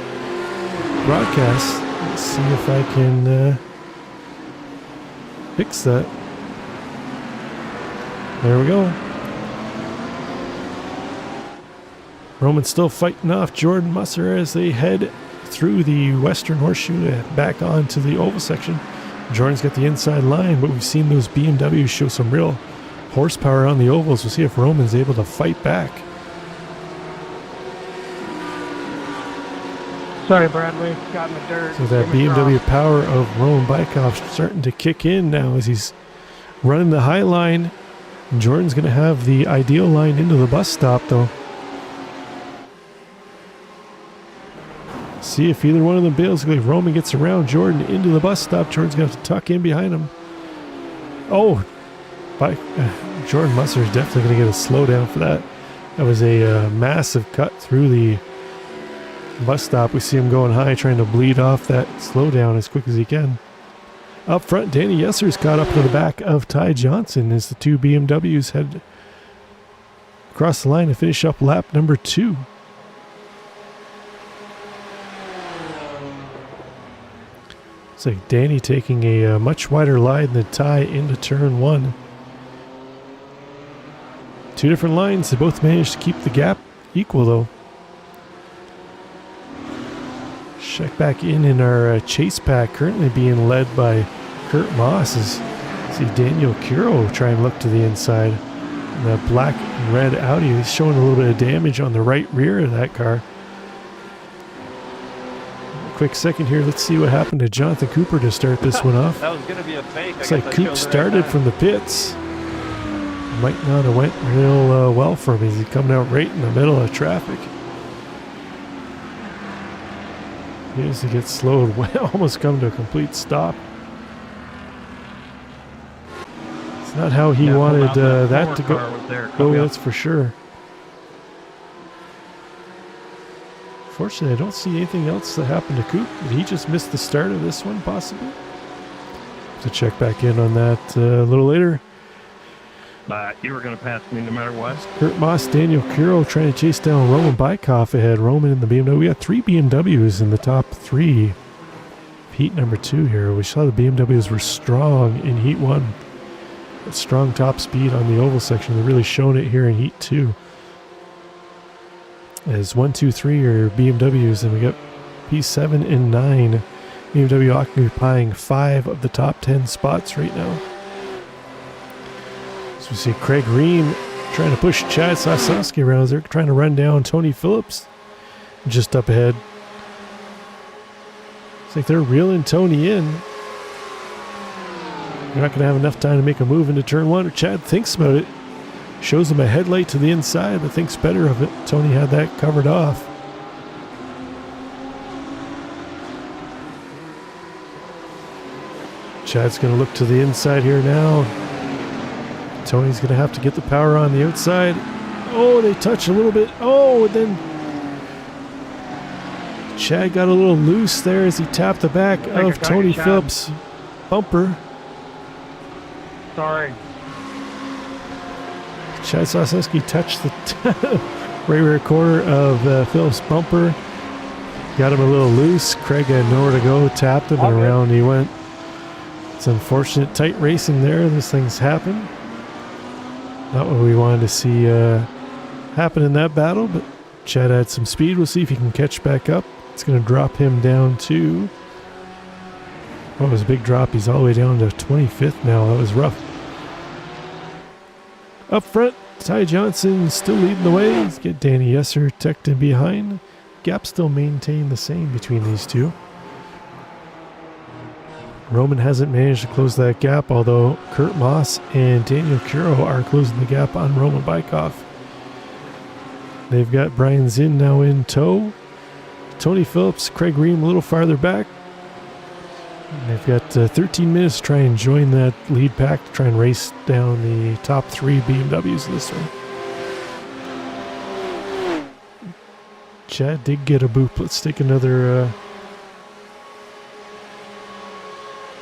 broadcast. Let's see if I can fix that. There we go. Roman's still fighting off Jordan Musser as they head through the Western Horseshoe back onto the oval section. Jordan's got the inside line, but we've seen those BMWs show some real horsepower on the ovals. We'll see if Roman's able to fight back. Sorry, Bradley. Got in the dirt. So that BMW power of Roman Bykov starting to kick in now as he's running the high line. Jordan's going to have the ideal line into the bus stop, though. See if either one of them bails. If Roman gets around Jordan into the bus stop, Jordan's going to have to tuck in behind him. Oh, Jordan Musser is definitely going to get a slowdown for that. That was a massive cut through the bus stop. We see him going high, trying to bleed off that slowdown as quick as he can. Up front, Danny Yesser's caught up to the back of Ty Johnson as the two BMWs head across the line to finish up lap number 2. It's like Danny taking a much wider line than Ty into turn 1. Two different lines. They both managed to keep the gap equal, though. Check back in our chase pack, currently being led by Kurt Moss. As see Daniel Curo try and look to the inside. And that black and red Audi, he's showing a little bit of damage on the right rear of that car. Quick second here. Let's see what happened to Jonathan Cooper to start this one off. That was going to be a fake. Looks like Coop started from the pits. Might not have went real well for him. He's coming out right in the middle of traffic. He has to get slowed. Almost come to a complete stop. It's not how he wanted that to go. Oh, that's for sure. Fortunately, I don't see anything else that happened to Coop. Did he just miss the start of this one, possibly? To check back in on that a little later. You were going to pass me no matter what. Kurt Moss, Daniel Curo trying to chase down Roman Bykov ahead. Roman in the BMW. We got 3 BMWs in the top 3. Heat number 2 here. We saw the BMWs were strong in Heat 1. A strong top speed on the oval section. They're really showing it here in Heat 2. As 1, 2, 3 are BMWs, and we got P7 and 9. BMW occupying 5 of the top 10 spots right now. So we see Craig Ream trying to push Chad Sosowski around. They're trying to run down Tony Phillips just up ahead. It's like they're reeling Tony in. They're not going to have enough time to make a move into turn 1. Chad thinks about it. Shows him a headlight to the inside, but thinks better of it. Tony had that covered off. Chad's going to look to the inside here now. Tony's going to have to get the power on the outside. Oh, they touch a little bit. Oh, and then Chad got a little loose there as he tapped the back of Tony Phillips' bumper. Sorry. Chad Sosowski touched the right rear quarter of Phillips' bumper. Got him a little loose. Craig had nowhere to go. Tapped him, and around he went. It's unfortunate. Tight racing there. These things happen. Not what we wanted to see happen in that battle, but Chad had some speed. We'll see if he can catch back up. It's going to drop him down to... Oh, it was a big drop. He's all the way down to 25th now. That was rough. Up front, Ty Johnson still leading the way. Let's get Danny Yesser tucked in behind. Gap still maintained the same between these two. Roman hasn't managed to close that gap, although Kurt Moss and Daniel Curo are closing the gap on Roman Bykov. They've got Brian Zinn now in tow. Tony Phillips, Craig Ream a little farther back. And they've got 13 minutes to try and join that lead pack to try and race down the top 3 BMWs this one. Chad did get a boop. Let's take another...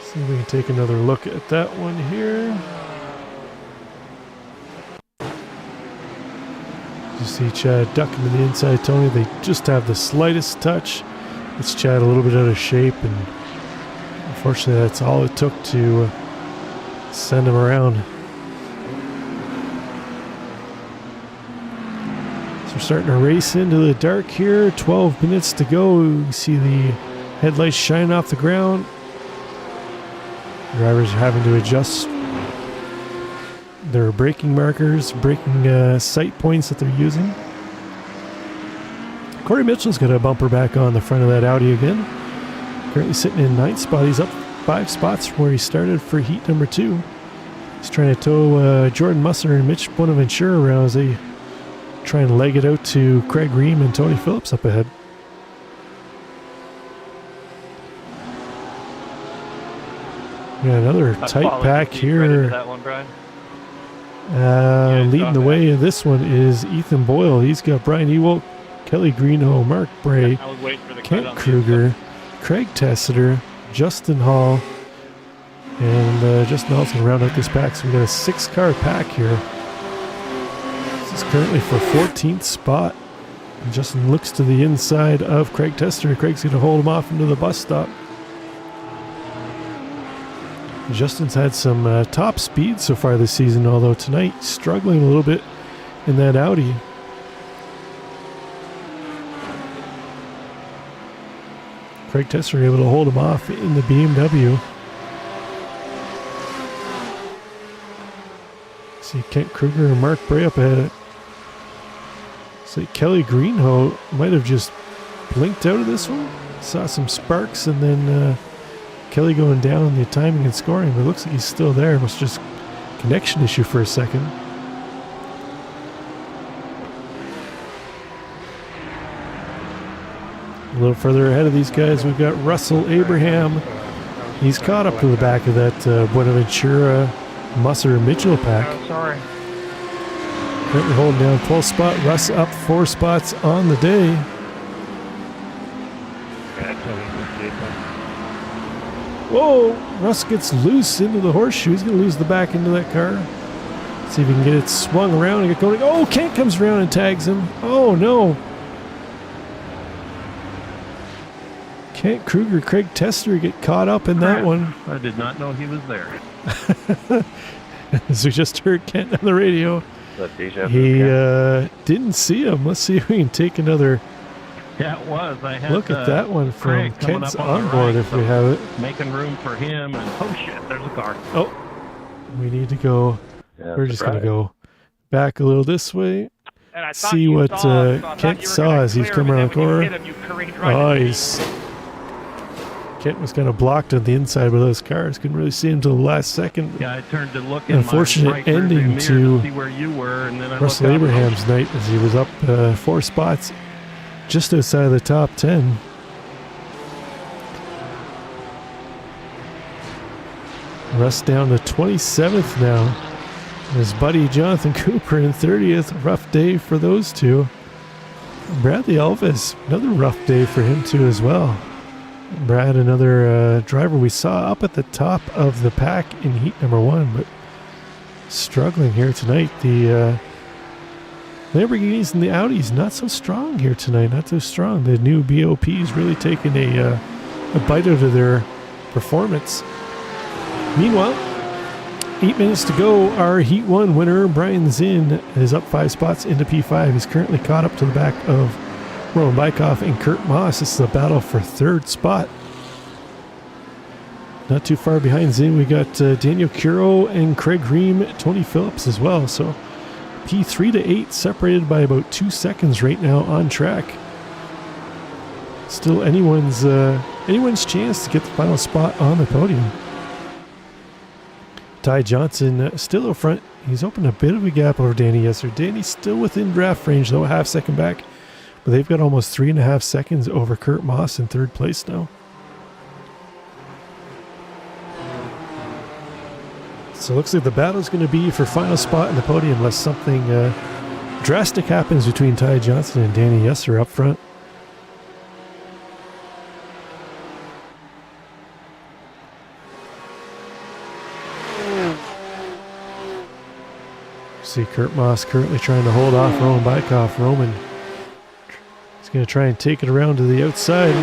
see if we can take another look at that one here. You see Chad ducking to the inside, Tony. They just have the slightest touch. It's Chad a little bit out of shape, and unfortunately that's all it took to send him around. So we're starting to race into the dark here. 12 minutes to go. You see the headlights shining off the ground. Drivers are having to adjust their braking markers, braking sight points that they're using. Corey Mitchell's got a bumper back on the front of that Audi again. Currently sitting in 9th spot. He's up 5 spots from where he started for heat number 2. He's trying to tow Jordan Musser and Mitch Bonaventura around as they try and leg it out to Craig Ream and Tony Phillips up ahead. We got another tight pack here. That one, Brian. Leading the way in this one is Ethan Boyle. He's got Brian Ewolk, Kelly Greenhoe, Mark Bray, Kent Kruger, Craig Tessiter, Justin Hall, and Justin Hall's going to round out this pack. So we got a 6-car pack here. This is currently for 14th spot. And Justin looks to the inside of Craig Tessiter. Craig's going to hold him off into the bus stop. Justin's had some top speed so far this season, although tonight struggling a little bit in that Audi. Craig Tessiter able to hold him off in the BMW. See Kent Kruger and Mark Bray up ahead. See Kelly Greenhoe might have just blinked out of this one. Saw some sparks and then Kelly going down in the timing and scoring, but it looks like he's still there. It was just a connection issue for a second. A little further ahead of these guys, we've got Russell Abraham. He's caught up to the back of that Buenaventura, Musser, Mitchell pack. Sorry. Currently holding down 12th spot. Russ up 4 spots on the day. Whoa! Russ gets loose into the horseshoe. He's going to lose the back end of that car. See if he can get it swung around and get going. Oh, Kent comes around and tags him. Oh, no. Kent Kruger, Craig Tessiter get caught up in that one. I did not know he was there. As we just heard Kent on the radio, he didn't see him. Let's see if we can take another Yeah, it was. I had look at that one from Craig coming Kent's up on the onboard right, if we have it. Making room for him, and oh shit, there's a car. Oh, we need to go. We're just going to go back a little this way. See what Kent saw as he's coming around the corner. Oh, Kent was kind of blocked on the inside with those cars. Couldn't really see him until the last second. Yeah, I turned to look An unfortunate in my right ending rearview mirror to see where you were, and then I Russell looked up, Abraham's night as he was up 4 spots just outside of the top 10. Russ down to 27th now. His buddy Jonathan Cooper in 30th. Rough day for those two. Bradley Elvis, another rough day for him too as well. Brad, another driver we saw up at the top of the pack in heat number 1, but struggling here tonight. The Lamborghinis and the Audis not so strong here tonight, not so strong. The new BOP's really taken a bite out of their performance. Meanwhile, 8 minutes to go. Our Heat 1 winner, Brian Zinn, is up 5 spots into P5. He's currently caught up to the back of Roman Bykoff and Kurt Moss. This is a battle for 3rd spot. Not too far behind Zinn, we got Daniel Curo and Craig Ream, Tony Phillips as well. So P3 to 8 separated by about 2 seconds right now on track. Still anyone's chance to get the final spot on the podium. Ty Johnson still up front. He's opened a bit of a gap over Danny Yesser. Danny's still within draft range though, a half second back. But they've got almost 3.5 seconds over Kurt Moss in 3rd place now. So it looks like the battle's going to be for final spot in the podium unless something drastic happens between Ty Johnson and Danny Yesser up front. See Kurt Moss currently trying to hold off Roman Bykoff. Roman is going to try and take it around to the outside.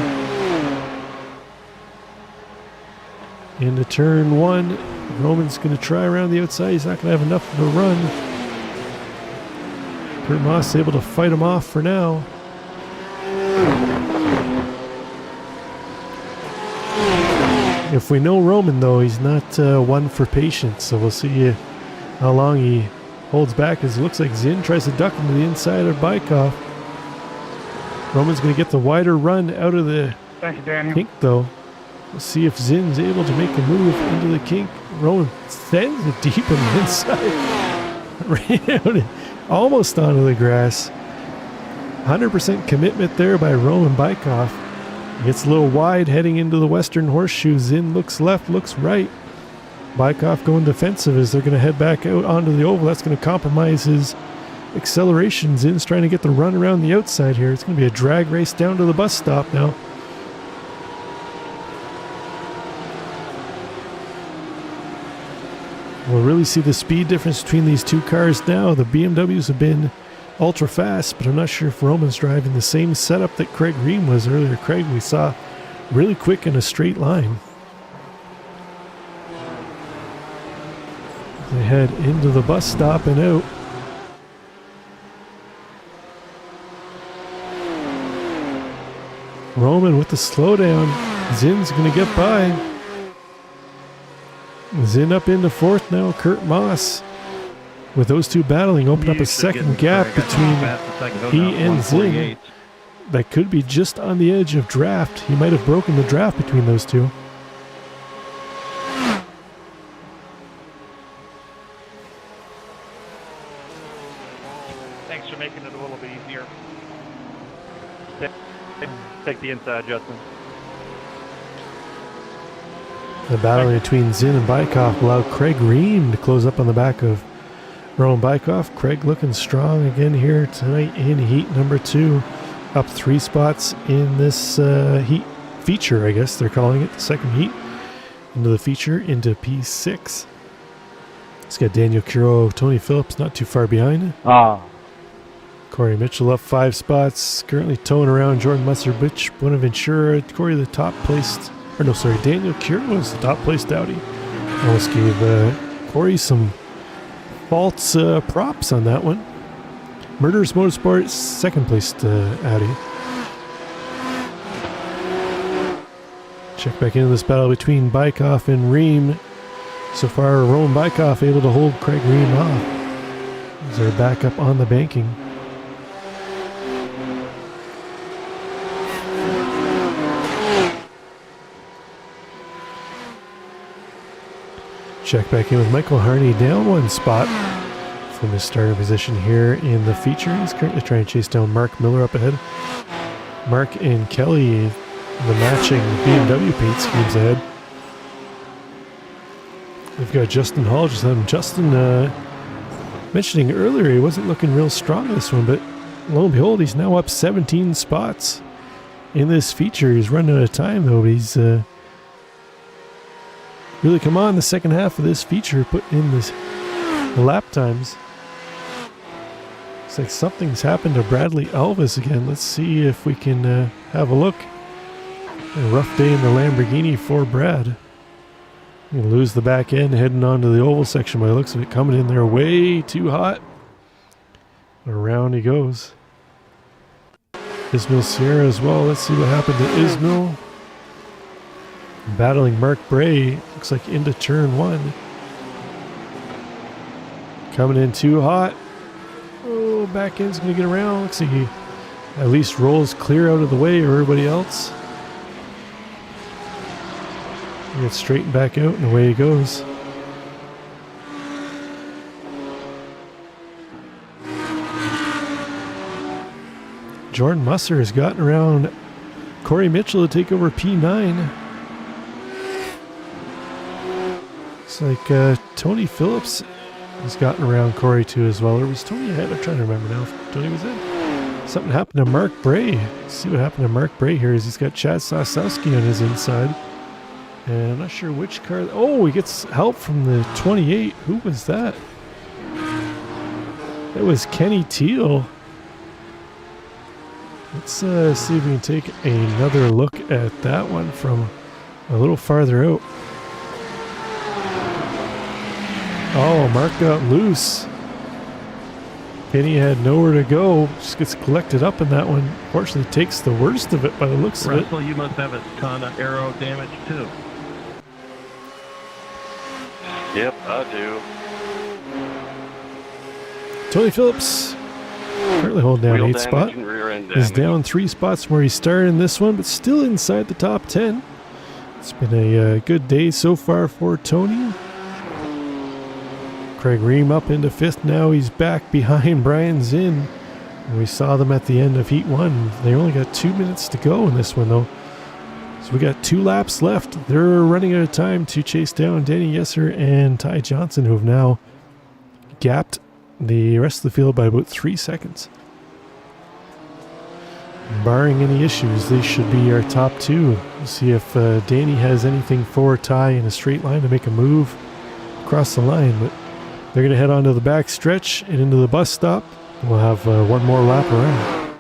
Into turn 1. Roman's going to try around the outside. He's not going to have enough of a run. Kurt Moss able to fight him off for now. If we know Roman, though, he's not one for patience. So we'll see how long he holds back, as it looks like Zinn tries to duck into the inside of Bykoff. Roman's going to get the wider run out of the kink, though. We'll see if Zinn's able to make a move into the kink. Roman sends it deep on the inside. Right out, almost onto the grass. 100% commitment there by Roman Bykoff. He gets a little wide heading into the Western Horseshoe. Zinn looks left, looks right. Bykoff going defensive as they're going to head back out onto the oval. That's going to compromise his acceleration. Zinn's trying to get the run around the outside here. It's going to be a drag race down to the bus stop now. We'll really see the speed difference between these two cars now. The BMWs have been ultra fast, but I'm not sure if Roman's driving the same setup that Craig Ream was earlier. Craig, we saw really quick in a straight line. They head into the bus stop and out. Roman with the slowdown. Zinn's going to get by. Zinn up into fourth now. Kurt Moss, with those two battling, open up a second gap between he and Zinn. That could be just on the edge of draft. He might have broken the draft between those two. Thanks for making it a little bit easier. Take the inside, Justin. The battle between Zinn and Bykoff allowed Craig Ream to close up on the back of Roman Bykoff. Craig looking strong again here tonight in heat number 2. Up 3 spots in this heat feature, I guess they're calling it, the second heat. Into the feature, into P6. It's got Daniel Curo, Tony Phillips not too far behind. Corey Mitchell up 5 spots, currently towing around Jordan Musser, Butch Bonaventura. Corey the top placed, or no, sorry, Daniel Curo was the top placed Audi. Almost gave Corey some false props on that one. Murderers Motorsports, second placed Audi. Check back into this battle between Bykoff and Ream. So far, Roman Bykoff able to hold Craig Ream off as they're back up on the banking. Check back in with Michael Harney down 1 spot from his starting position here in the feature. He's currently trying to chase down Mark Miller up ahead. Mark and Kelly, the matching BMW paint schemes ahead. We've got Justin Hall just had him. Justin mentioning earlier he wasn't looking real strong in this one, but lo and behold, he's now up 17 spots in this feature. He's running out of time though, but he's really come on the second half of this feature, putting in the lap times. Looks like something's happened to Bradley Elvis again. Let's see if we can have a look. A rough day in the Lamborghini for Brad. Gonna lose the back end heading onto the oval section by the looks of it, coming in there way too hot. Around he goes. Ismail Sierra as well. Let's see what happened to Ismail. Battling Mark Bray, looks like into turn 1. Coming in too hot. Oh, back end's going to get around. Looks like he at least rolls clear out of the way of everybody else. He gets straightened back out and away he goes. Jordan Musser has gotten around Corey Mitchell to take over P9. Looks like Tony Phillips has gotten around Corey too as well. Or was Tony ahead? I'm trying to remember now if Tony was in. Something happened to Mark Bray. Let's see what happened to Mark Bray here is he's got Chad Sosowski on his inside. And I'm not sure which car. Oh, he gets help from the 28. Who was that? It was Kenny Teal. Let's see if we can take another look at that one from a little farther out. Oh, Mark got loose. Penny had nowhere to go. Just gets collected up in that one. Fortunately, takes the worst of it by the looks of it. Russell, you must have a ton of aero damage too. Yep, I do. Tony Phillips, currently holding down Wheel 8th damage spot. and rear end Is damage. down 3 spots from where he started in this one, but still inside the top 10. It's been a good day so far for Tony. Craig Ream up into 5th now. He's back behind Brian Zinn. And we saw them at the end of Heat 1. They only got 2 minutes to go in this one, though. So we got 2 laps left. They're running out of time to chase down Danny Yesser and Ty Johnson, who have now gapped the rest of the field by about 3 seconds. Barring any issues, they should be our top 2. We'll see if Danny has anything for Ty in a straight line to make a move across the line. But they're going to head onto the back stretch and into the bus stop. We'll have one more lap around.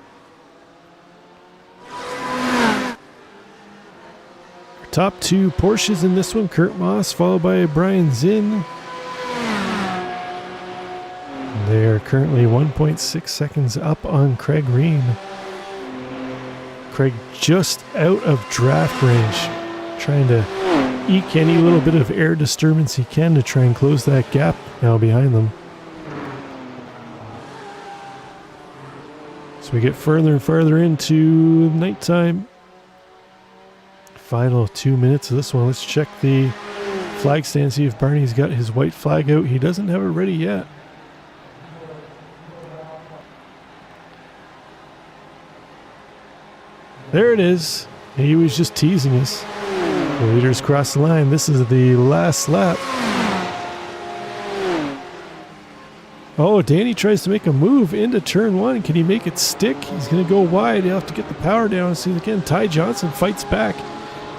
Our top 2 Porsches in this one, Kurt Moss followed by Brian Zinn. They are currently 1.6 seconds up on Craig Ream. Craig just out of draft range, trying to eke any little bit of air disturbance he can to try and close that gap now behind them. So we get further and further into nighttime. Final 2 minutes of this one. Let's check the flag stand, see if Barney's got his white flag out. He doesn't have it ready yet. There it is. He was just teasing us. The leaders cross the line. This is the last lap. Oh, Danny tries to make a move into turn 1. Can he make it stick? He's going to go wide. He'll have to get the power down. See again. Ty Johnson fights back.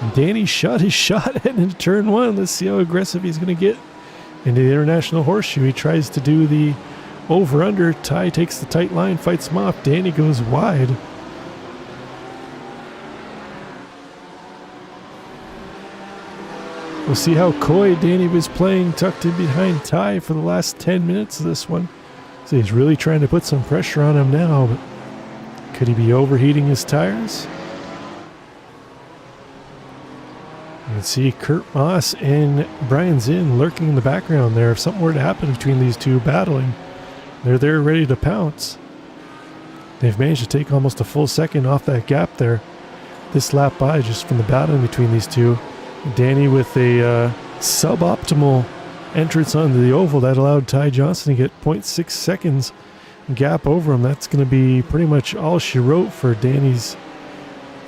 And Danny shot his shot heading into turn 1. Let's see how aggressive he's going to get into the International Horseshoe. He tries to do the over-under. Ty takes the tight line, fights him off. Danny goes wide. We'll see how coy Danny was playing, tucked in behind Ty for the last 10 minutes of this one. So he's really trying to put some pressure on him now, but could he be overheating his tires? You can see Kurt Moss and Brian Zinn lurking in the background there. If something were to happen between these two battling, they're there ready to pounce. They've managed to take almost a full second off that gap there. This lap by just from the battling between these two. Danny with a suboptimal entrance onto the oval that allowed Ty Johnson to get 0.6 seconds gap over him. That's going to be pretty much all she wrote for Danny's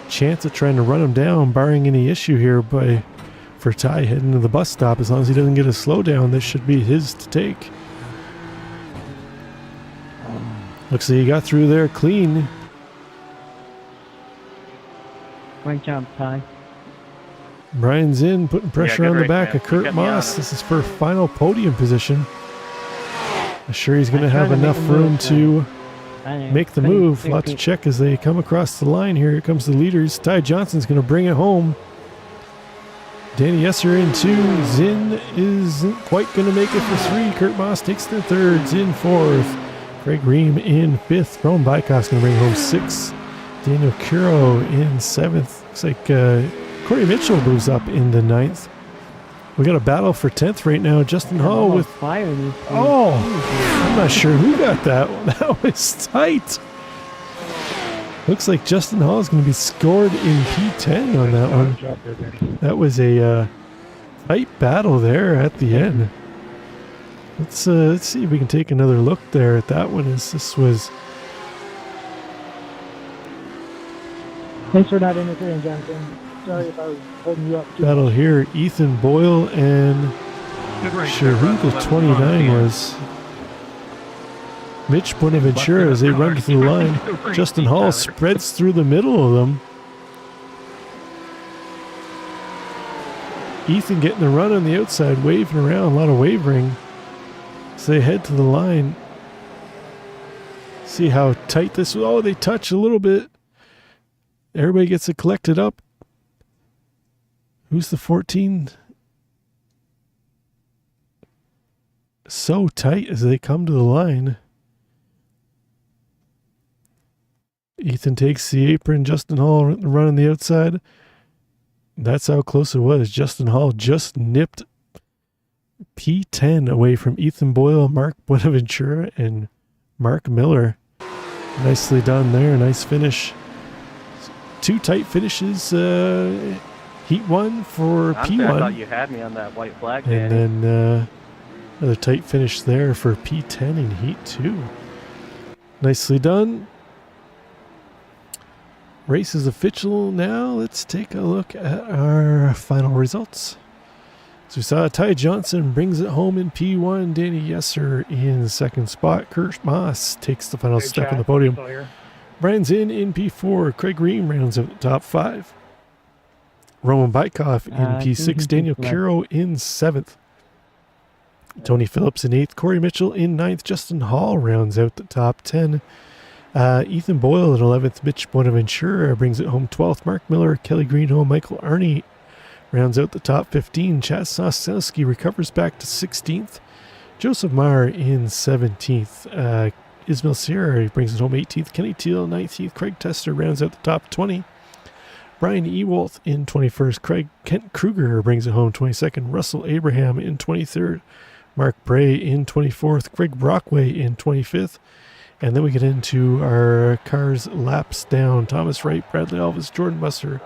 chance of trying to run him down, barring any issue here for Ty heading to the bus stop. As long as he doesn't get a slowdown, this should be his to take. Looks like he got through there clean. Great job, Ty. Brian Zinn putting pressure on the race, back man. of Kurt kept me Moss. honest. This is for final podium position. I'm sure he's going to have tried to make enough a room move, to I know. make the Couldn't move. think Lots to it. check as they come across the line here. Here comes the leaders. Ty Johnson's going to bring it home. Danny Yesser in 2. Zinn isn't quite going to make it for 3. Kurt Moss takes the 3rd. Zinn 4th. Craig Ream in 5th. Roman Bykoff's going to bring home 6th. Daniel Curo in 7th. Looks like Corey Mitchell moves up in the 9th. We got a battle for 10th right now. Justin Hall with... fire these things. Oh, I'm not sure who got that one. That was tight. Looks like Justin Hall is going to be scored in P10 on that one. That was a tight battle there at the end. Let's see if we can take another look there at that one. As this was... Thanks for not interfering, Johnson. Sorry if I was holding you up too battle much. here. Ethan Boyle and Good race Sure there, who Russell. the That 29 fun. was. Mitch Bonaventura as they run through the line. Justin Hall spreads through the middle of them. Ethan getting the run on the outside, waving around, a lot of wavering. So they head to the line. See how tight this was. Oh, they touch a little bit. Everybody gets it collected up. Who's the 14? So tight as they come to the line. Ethan takes the apron. Justin Hall running the outside. That's how close it was. Justin Hall just nipped P10 away from Ethan Boyle, Mark Bonaventura, and Mark Miller. Nicely done there. Nice finish. Two tight finishes. Heat 1 for Honestly, P1. I thought you had me on that white flag, And Danny. then another tight finish there for P10 in Heat 2. Nicely done. Race is official now. Let's take a look at our final results. So we saw Ty Johnson brings it home in P1. Danny Yesser in second spot. Kurt Moss takes the final step on the podium. Still here. Brian Zinn in P4. Craig Ream rounds out the top 5. Roman Bykoff in P6. Daniel Curo in 7th. Tony Phillips in 8th. Corey Mitchell in 9th. Justin Hall rounds out the top 10. Ethan Boyle at 11th. Mitch Bonaventura brings it home 12th. Mark Miller, Kelly Greenholm, Michael Arney rounds out the top 15. Chaz Sostelski recovers back to 16th. Joseph Meyer in 17th. Ismail Sierra brings it home 18th. Kenny Teal 19th. Craig Tester rounds out the top 20. Brian Ewolth in 21st. Kent Kruger brings it home 22nd. Russell Abraham in 23rd. Mark Bray in 24th. Greg Brockway in 25th. And then we get into our cars laps down. Thomas Wright, Bradley Elvis, Jordan Musser,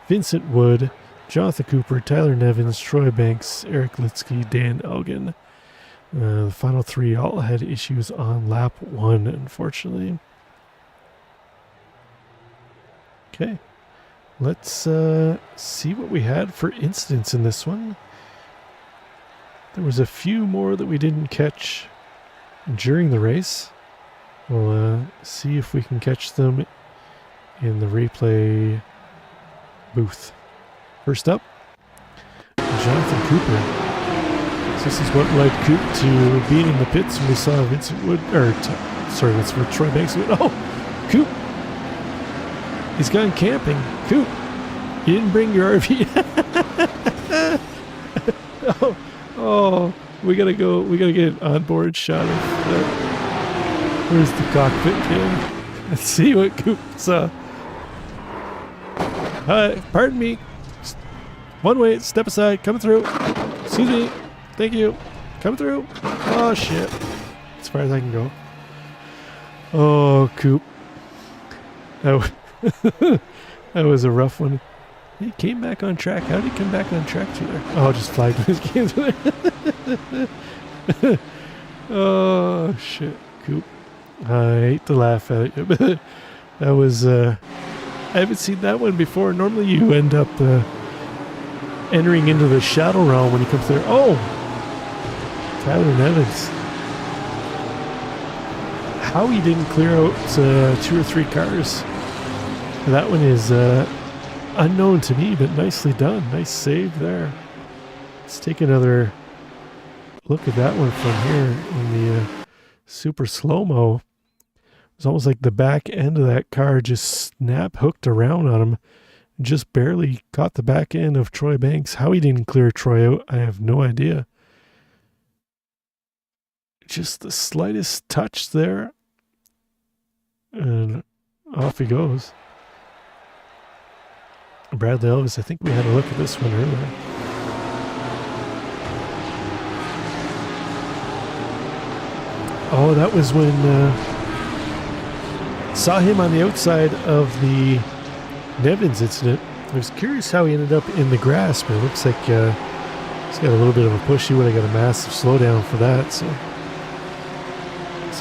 Vincent Wood, Jonathan Cooper, Tyler Nevins, Troy Banks, Eric Litsky, Dan Elgin. The final 3 all had issues on lap 1, unfortunately. Okay. Let's see what we had for incidents in this one. There was a few more that we didn't catch during the race. We'll see if we can catch them in the replay booth. First up, Jonathan Cooper. So this is what led Coop to being in the pits when we saw Vincent Wood, Vincent Wood, Troy Banks. Oh, Coop. He's gone camping. Coop, you didn't bring your RV. oh, we gotta get an onboard shot of that. Where's the cockpit cam? Let's see what Coop saw. Pardon me. One way, step aside, coming through. Excuse me. Thank you. Coming through. Oh, shit. As far as I can go. Oh, Coop. That was a rough one. He came back on track. How did he come back on track through there? Oh, just flagged his game through there. Oh, shit. Coop. I hate to laugh at it, but that was, I haven't seen that one before. Normally you end up entering into the shadow realm when you come through. Oh! Tyler Nevins. How he didn't clear out 2 or 3 cars. That one is unknown to me, but nicely done. Nice save there. Let's take another look at that one from here in the super slow-mo. It's almost like the back end of that car just hooked around on him. Just barely caught the back end of Troy Banks. How he didn't clear Troy out, I have no idea. Just the slightest touch there. And off he goes. Bradley Elvis, I think we had a look at this one earlier. Oh, that was when saw him on the outside of the Nevins incident. I was curious how he ended up in the grass, but it looks like he's got a little bit of a push. He would have got a massive slowdown for that. So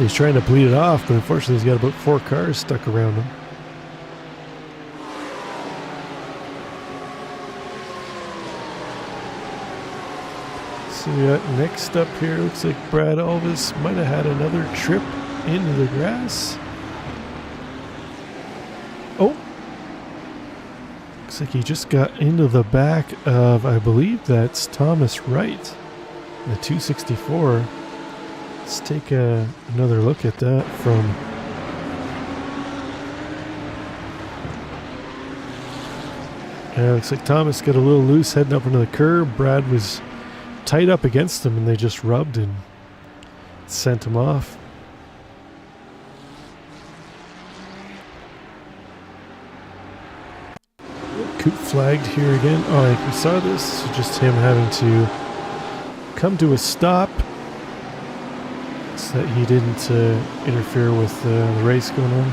he's trying to bleed it off, but unfortunately he's got about 4 cars stuck around him. Let's So we got next up here, looks like Brad Alvis might have had another trip into the grass. Oh! Looks like he just got into the back of, I believe that's Thomas Wright, the 264. Let's take another look at that from... Yeah, looks like Thomas got a little loose heading up into the curb. Brad was tight up against him and they just rubbed and sent him off. Coop flagged here again. Oh, I think we saw this. Just him having to come to a stop so that he didn't interfere with the race going on.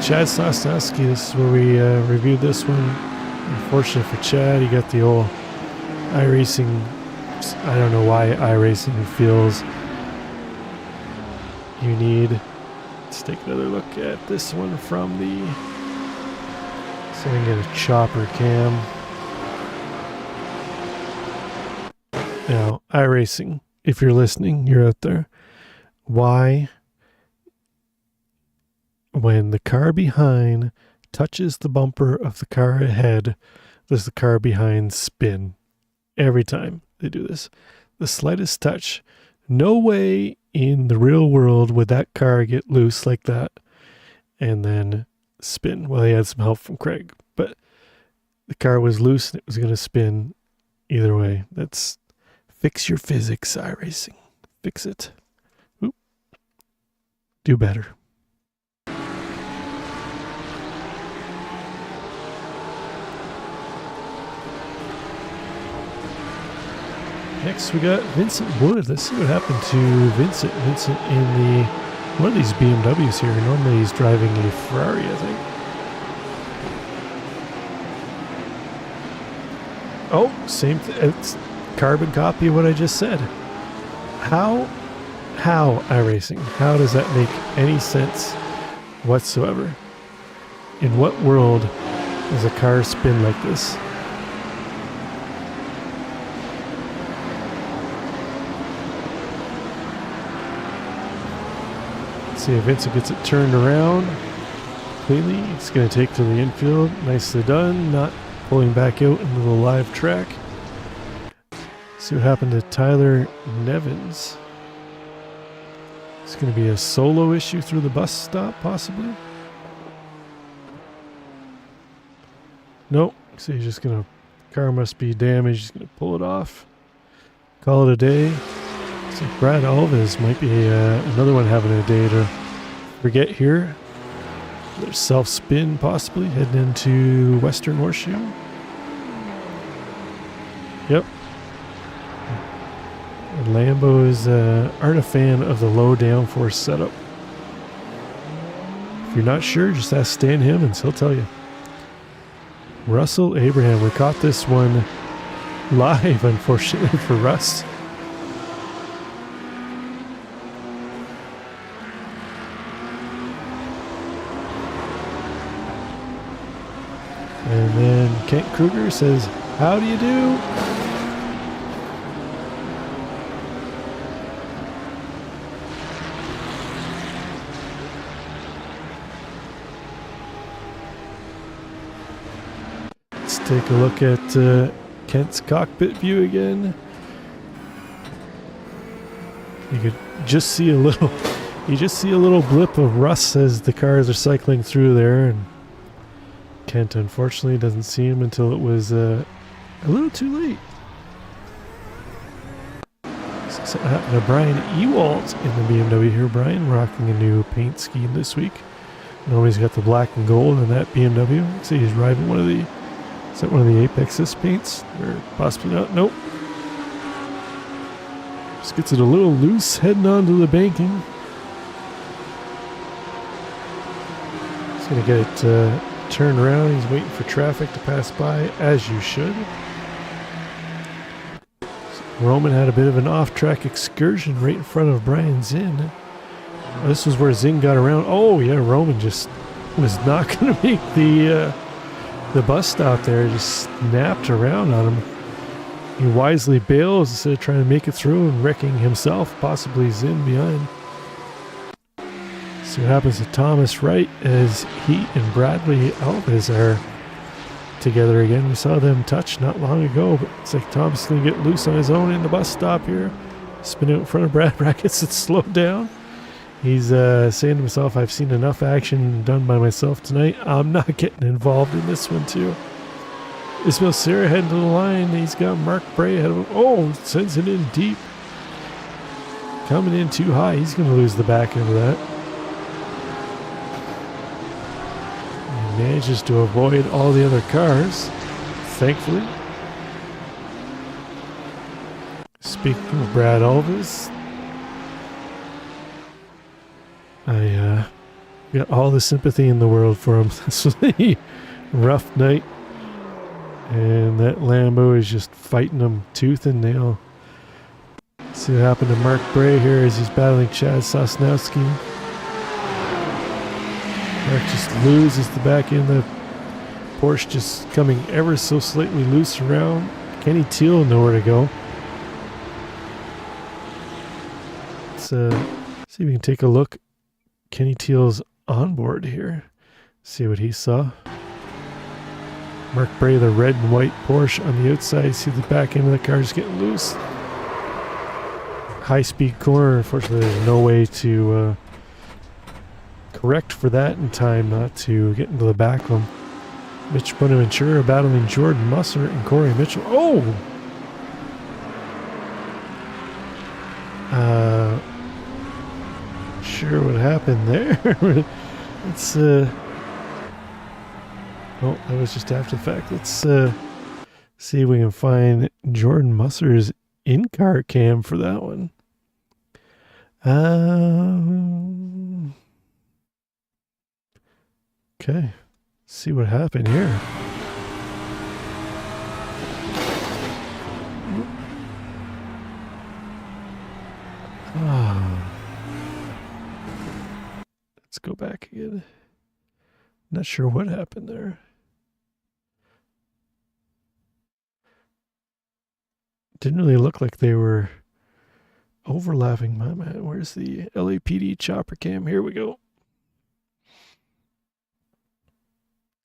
Chad Sosnowski, this is where we reviewed this one. Unfortunately for Chad, he got the old iRacing. I don't know why iRacing feels you need. Let's take another look at this one from the... So we can get a chopper cam. Now, iRacing, if you're listening, you're out there. Why, when the car behind touches the bumper of the car ahead, does the car behind spin? Every time they do this. The slightest touch. No way in the real world would that car get loose like that and then spin. Well, he had some help from Craig, but the car was loose and it was going to spin either way. That's fix your physics, iRacing. Fix it. Oop. Do better. Next we got Vincent Wood. Let's see what happened to Vincent. Vincent in the one of these BMWs here. Normally he's driving a Ferrari, I think. Oh, same it's carbon copy of what I just said. How iRacing? How does that make any sense whatsoever? In what world does a car spin like this? See if Vincent gets it turned around completely. It's going to take to the infield. Nicely done. Not pulling back out into the live track. See what happened to Tyler Nevins. It's going to be a solo issue through the bus stop, possibly. Nope. So he's just going to... Car must be damaged. He's going to pull it off. Call it a day. So Brad Alves might be another one having a day to forget here. There's self-spin possibly heading into Western Horseshoe. Yep. And Lambos aren't a fan of the low downforce setup. If you're not sure, just ask Stan Himmons, he'll tell you. Russell Abraham, we caught this one live, unfortunately for Russ. And then Kent Kruger says, how do you do? Let's take a look at Kent's cockpit view again. You could just see a little, blip of Russ as the cars are cycling through there, and Kent unfortunately doesn't see him until it was a little too late. So what happened to Brian Ewald in the BMW here? Brian rocking a new paint scheme this week. Normally he's got the black and gold in that BMW. Let's see, he's driving one of the... Is that one of the APEX THIS paints? Or possibly not. Nope. Just gets it a little loose heading onto the banking. He's going to get it turned around. He's waiting for traffic to pass by, as you should. Roman had a bit of an off-track excursion right in front of Brian Zinn. This was where Zinn got around. Oh yeah, Roman just was not going to make the bus stop there. Just snapped around on him. He wisely bails instead of trying to make it through and wrecking himself, possibly Zinn behind. See what happens to Thomas Wright as he and Bradley Alves are together again. We saw them touch not long ago, but it's like Thomas is going to get loose on his own in the bus stop here. Spin out in front of Brad Brackets and slow down. He's saying to himself, I've seen enough action done by myself tonight. I'm not getting involved in this one too. Ismail Serra heading to the line. He's got Mark Bray ahead of him. Oh, sends it in deep. Coming in too high. He's going to lose the back end of that. He manages to avoid all the other cars, thankfully. Speaking of Brad Alves, I got all the sympathy in the world for him. This was a rough night. And that Lambo is just fighting him tooth and nail. See what happened to Mark Bray here as he's battling Chad Sosnowski. Mark just loses the back end of the Porsche, just coming ever so slightly loose around. Kenny Teal nowhere to go. Let's see if we can take a look. Kenny Teal's onboard here. See what he saw. Mark Bray, the red and white Porsche on the outside. See the back end of the car just getting loose. High speed corner. Unfortunately, there's no way to correct for that in time not to get into the back of him. Mitch Bonaventura battling Jordan Musser and Corey Mitchell. Oh! Sure what happened there. It's oh, that was just after the fact. Let's see if we can find Jordan Musser's in-car cam for that one. Okay. See what happened here. Let's go back again. Not sure what happened there. Didn't really look like they were overlapping. My man, where's the LAPD chopper cam? Here we go.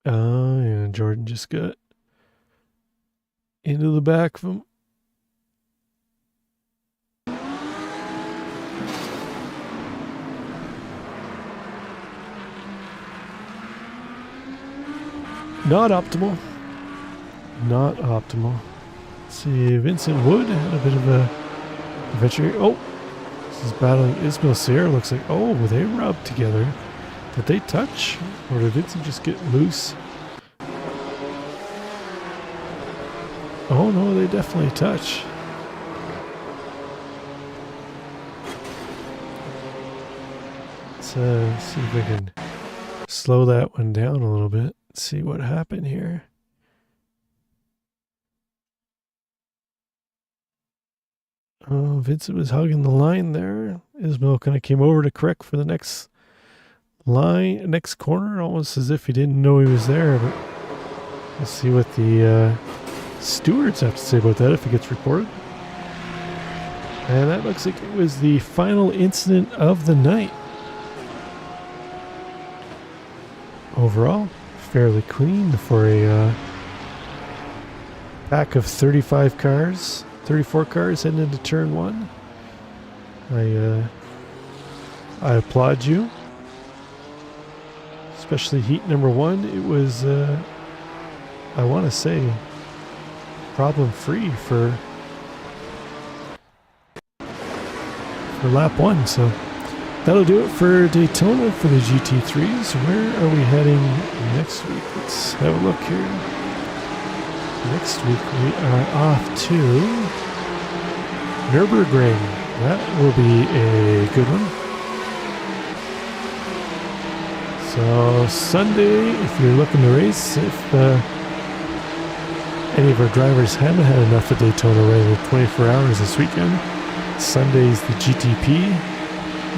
Oh, yeah, Jordan just got into the back of him. Not optimal. Not optimal. Let's see, Vincent Wood had a bit of a adventure. Oh, this is battling Ismail Sierra. Looks like, oh, they rubbed together. Did they touch? Or did Vincent just get loose? Oh no, they definitely touch. Let's see if we can slow that one down a little bit. See what happened here. Oh, Vincent was hugging the line there. Ismail kind of came over to correct for the next line, next corner, almost as if he didn't know he was there. But let's see what the stewards have to say about that if it gets reported. And that looks like it was the final incident of the night. Overall, fairly clean for a pack of 35 cars, 34 cars heading into turn one. I applaud you, especially heat number one. It was, I want to say, problem free for lap one. So that'll do it for Daytona for the GT3s. Where are we heading next week? Let's have a look here. Next week we are off to Nürburgring. That will be a good one. So Sunday, if you're looking to race, if any of our drivers haven't had enough of Daytona rather than 24 hours this weekend, Sunday's the GTP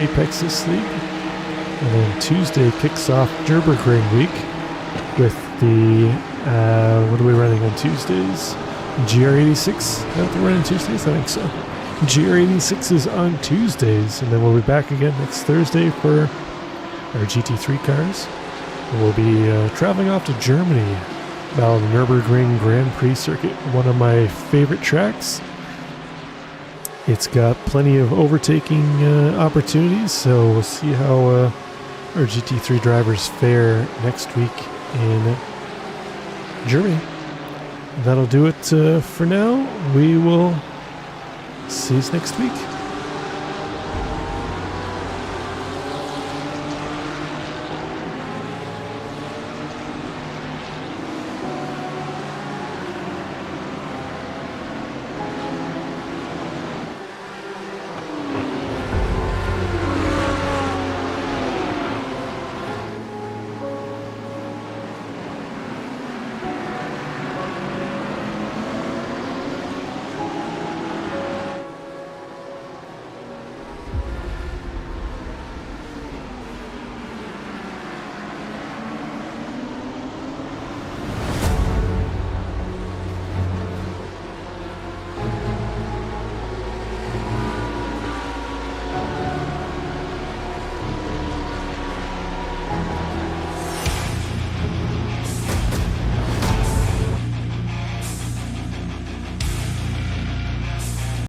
APEX this league, and then Tuesday kicks off Nürburgring week with the what are we running on Tuesdays? GR86. I don't think we're on Tuesdays. I think so. GR86 is on Tuesdays, and then we'll be back again next Thursday for our GT3 cars. We'll be traveling off to Germany, about the Nürburgring Grand Prix circuit, one of my favorite tracks. It's got plenty of overtaking opportunities, so we'll see how our GT3 drivers fare next week in Germany. That'll do it for now. We will see you next week.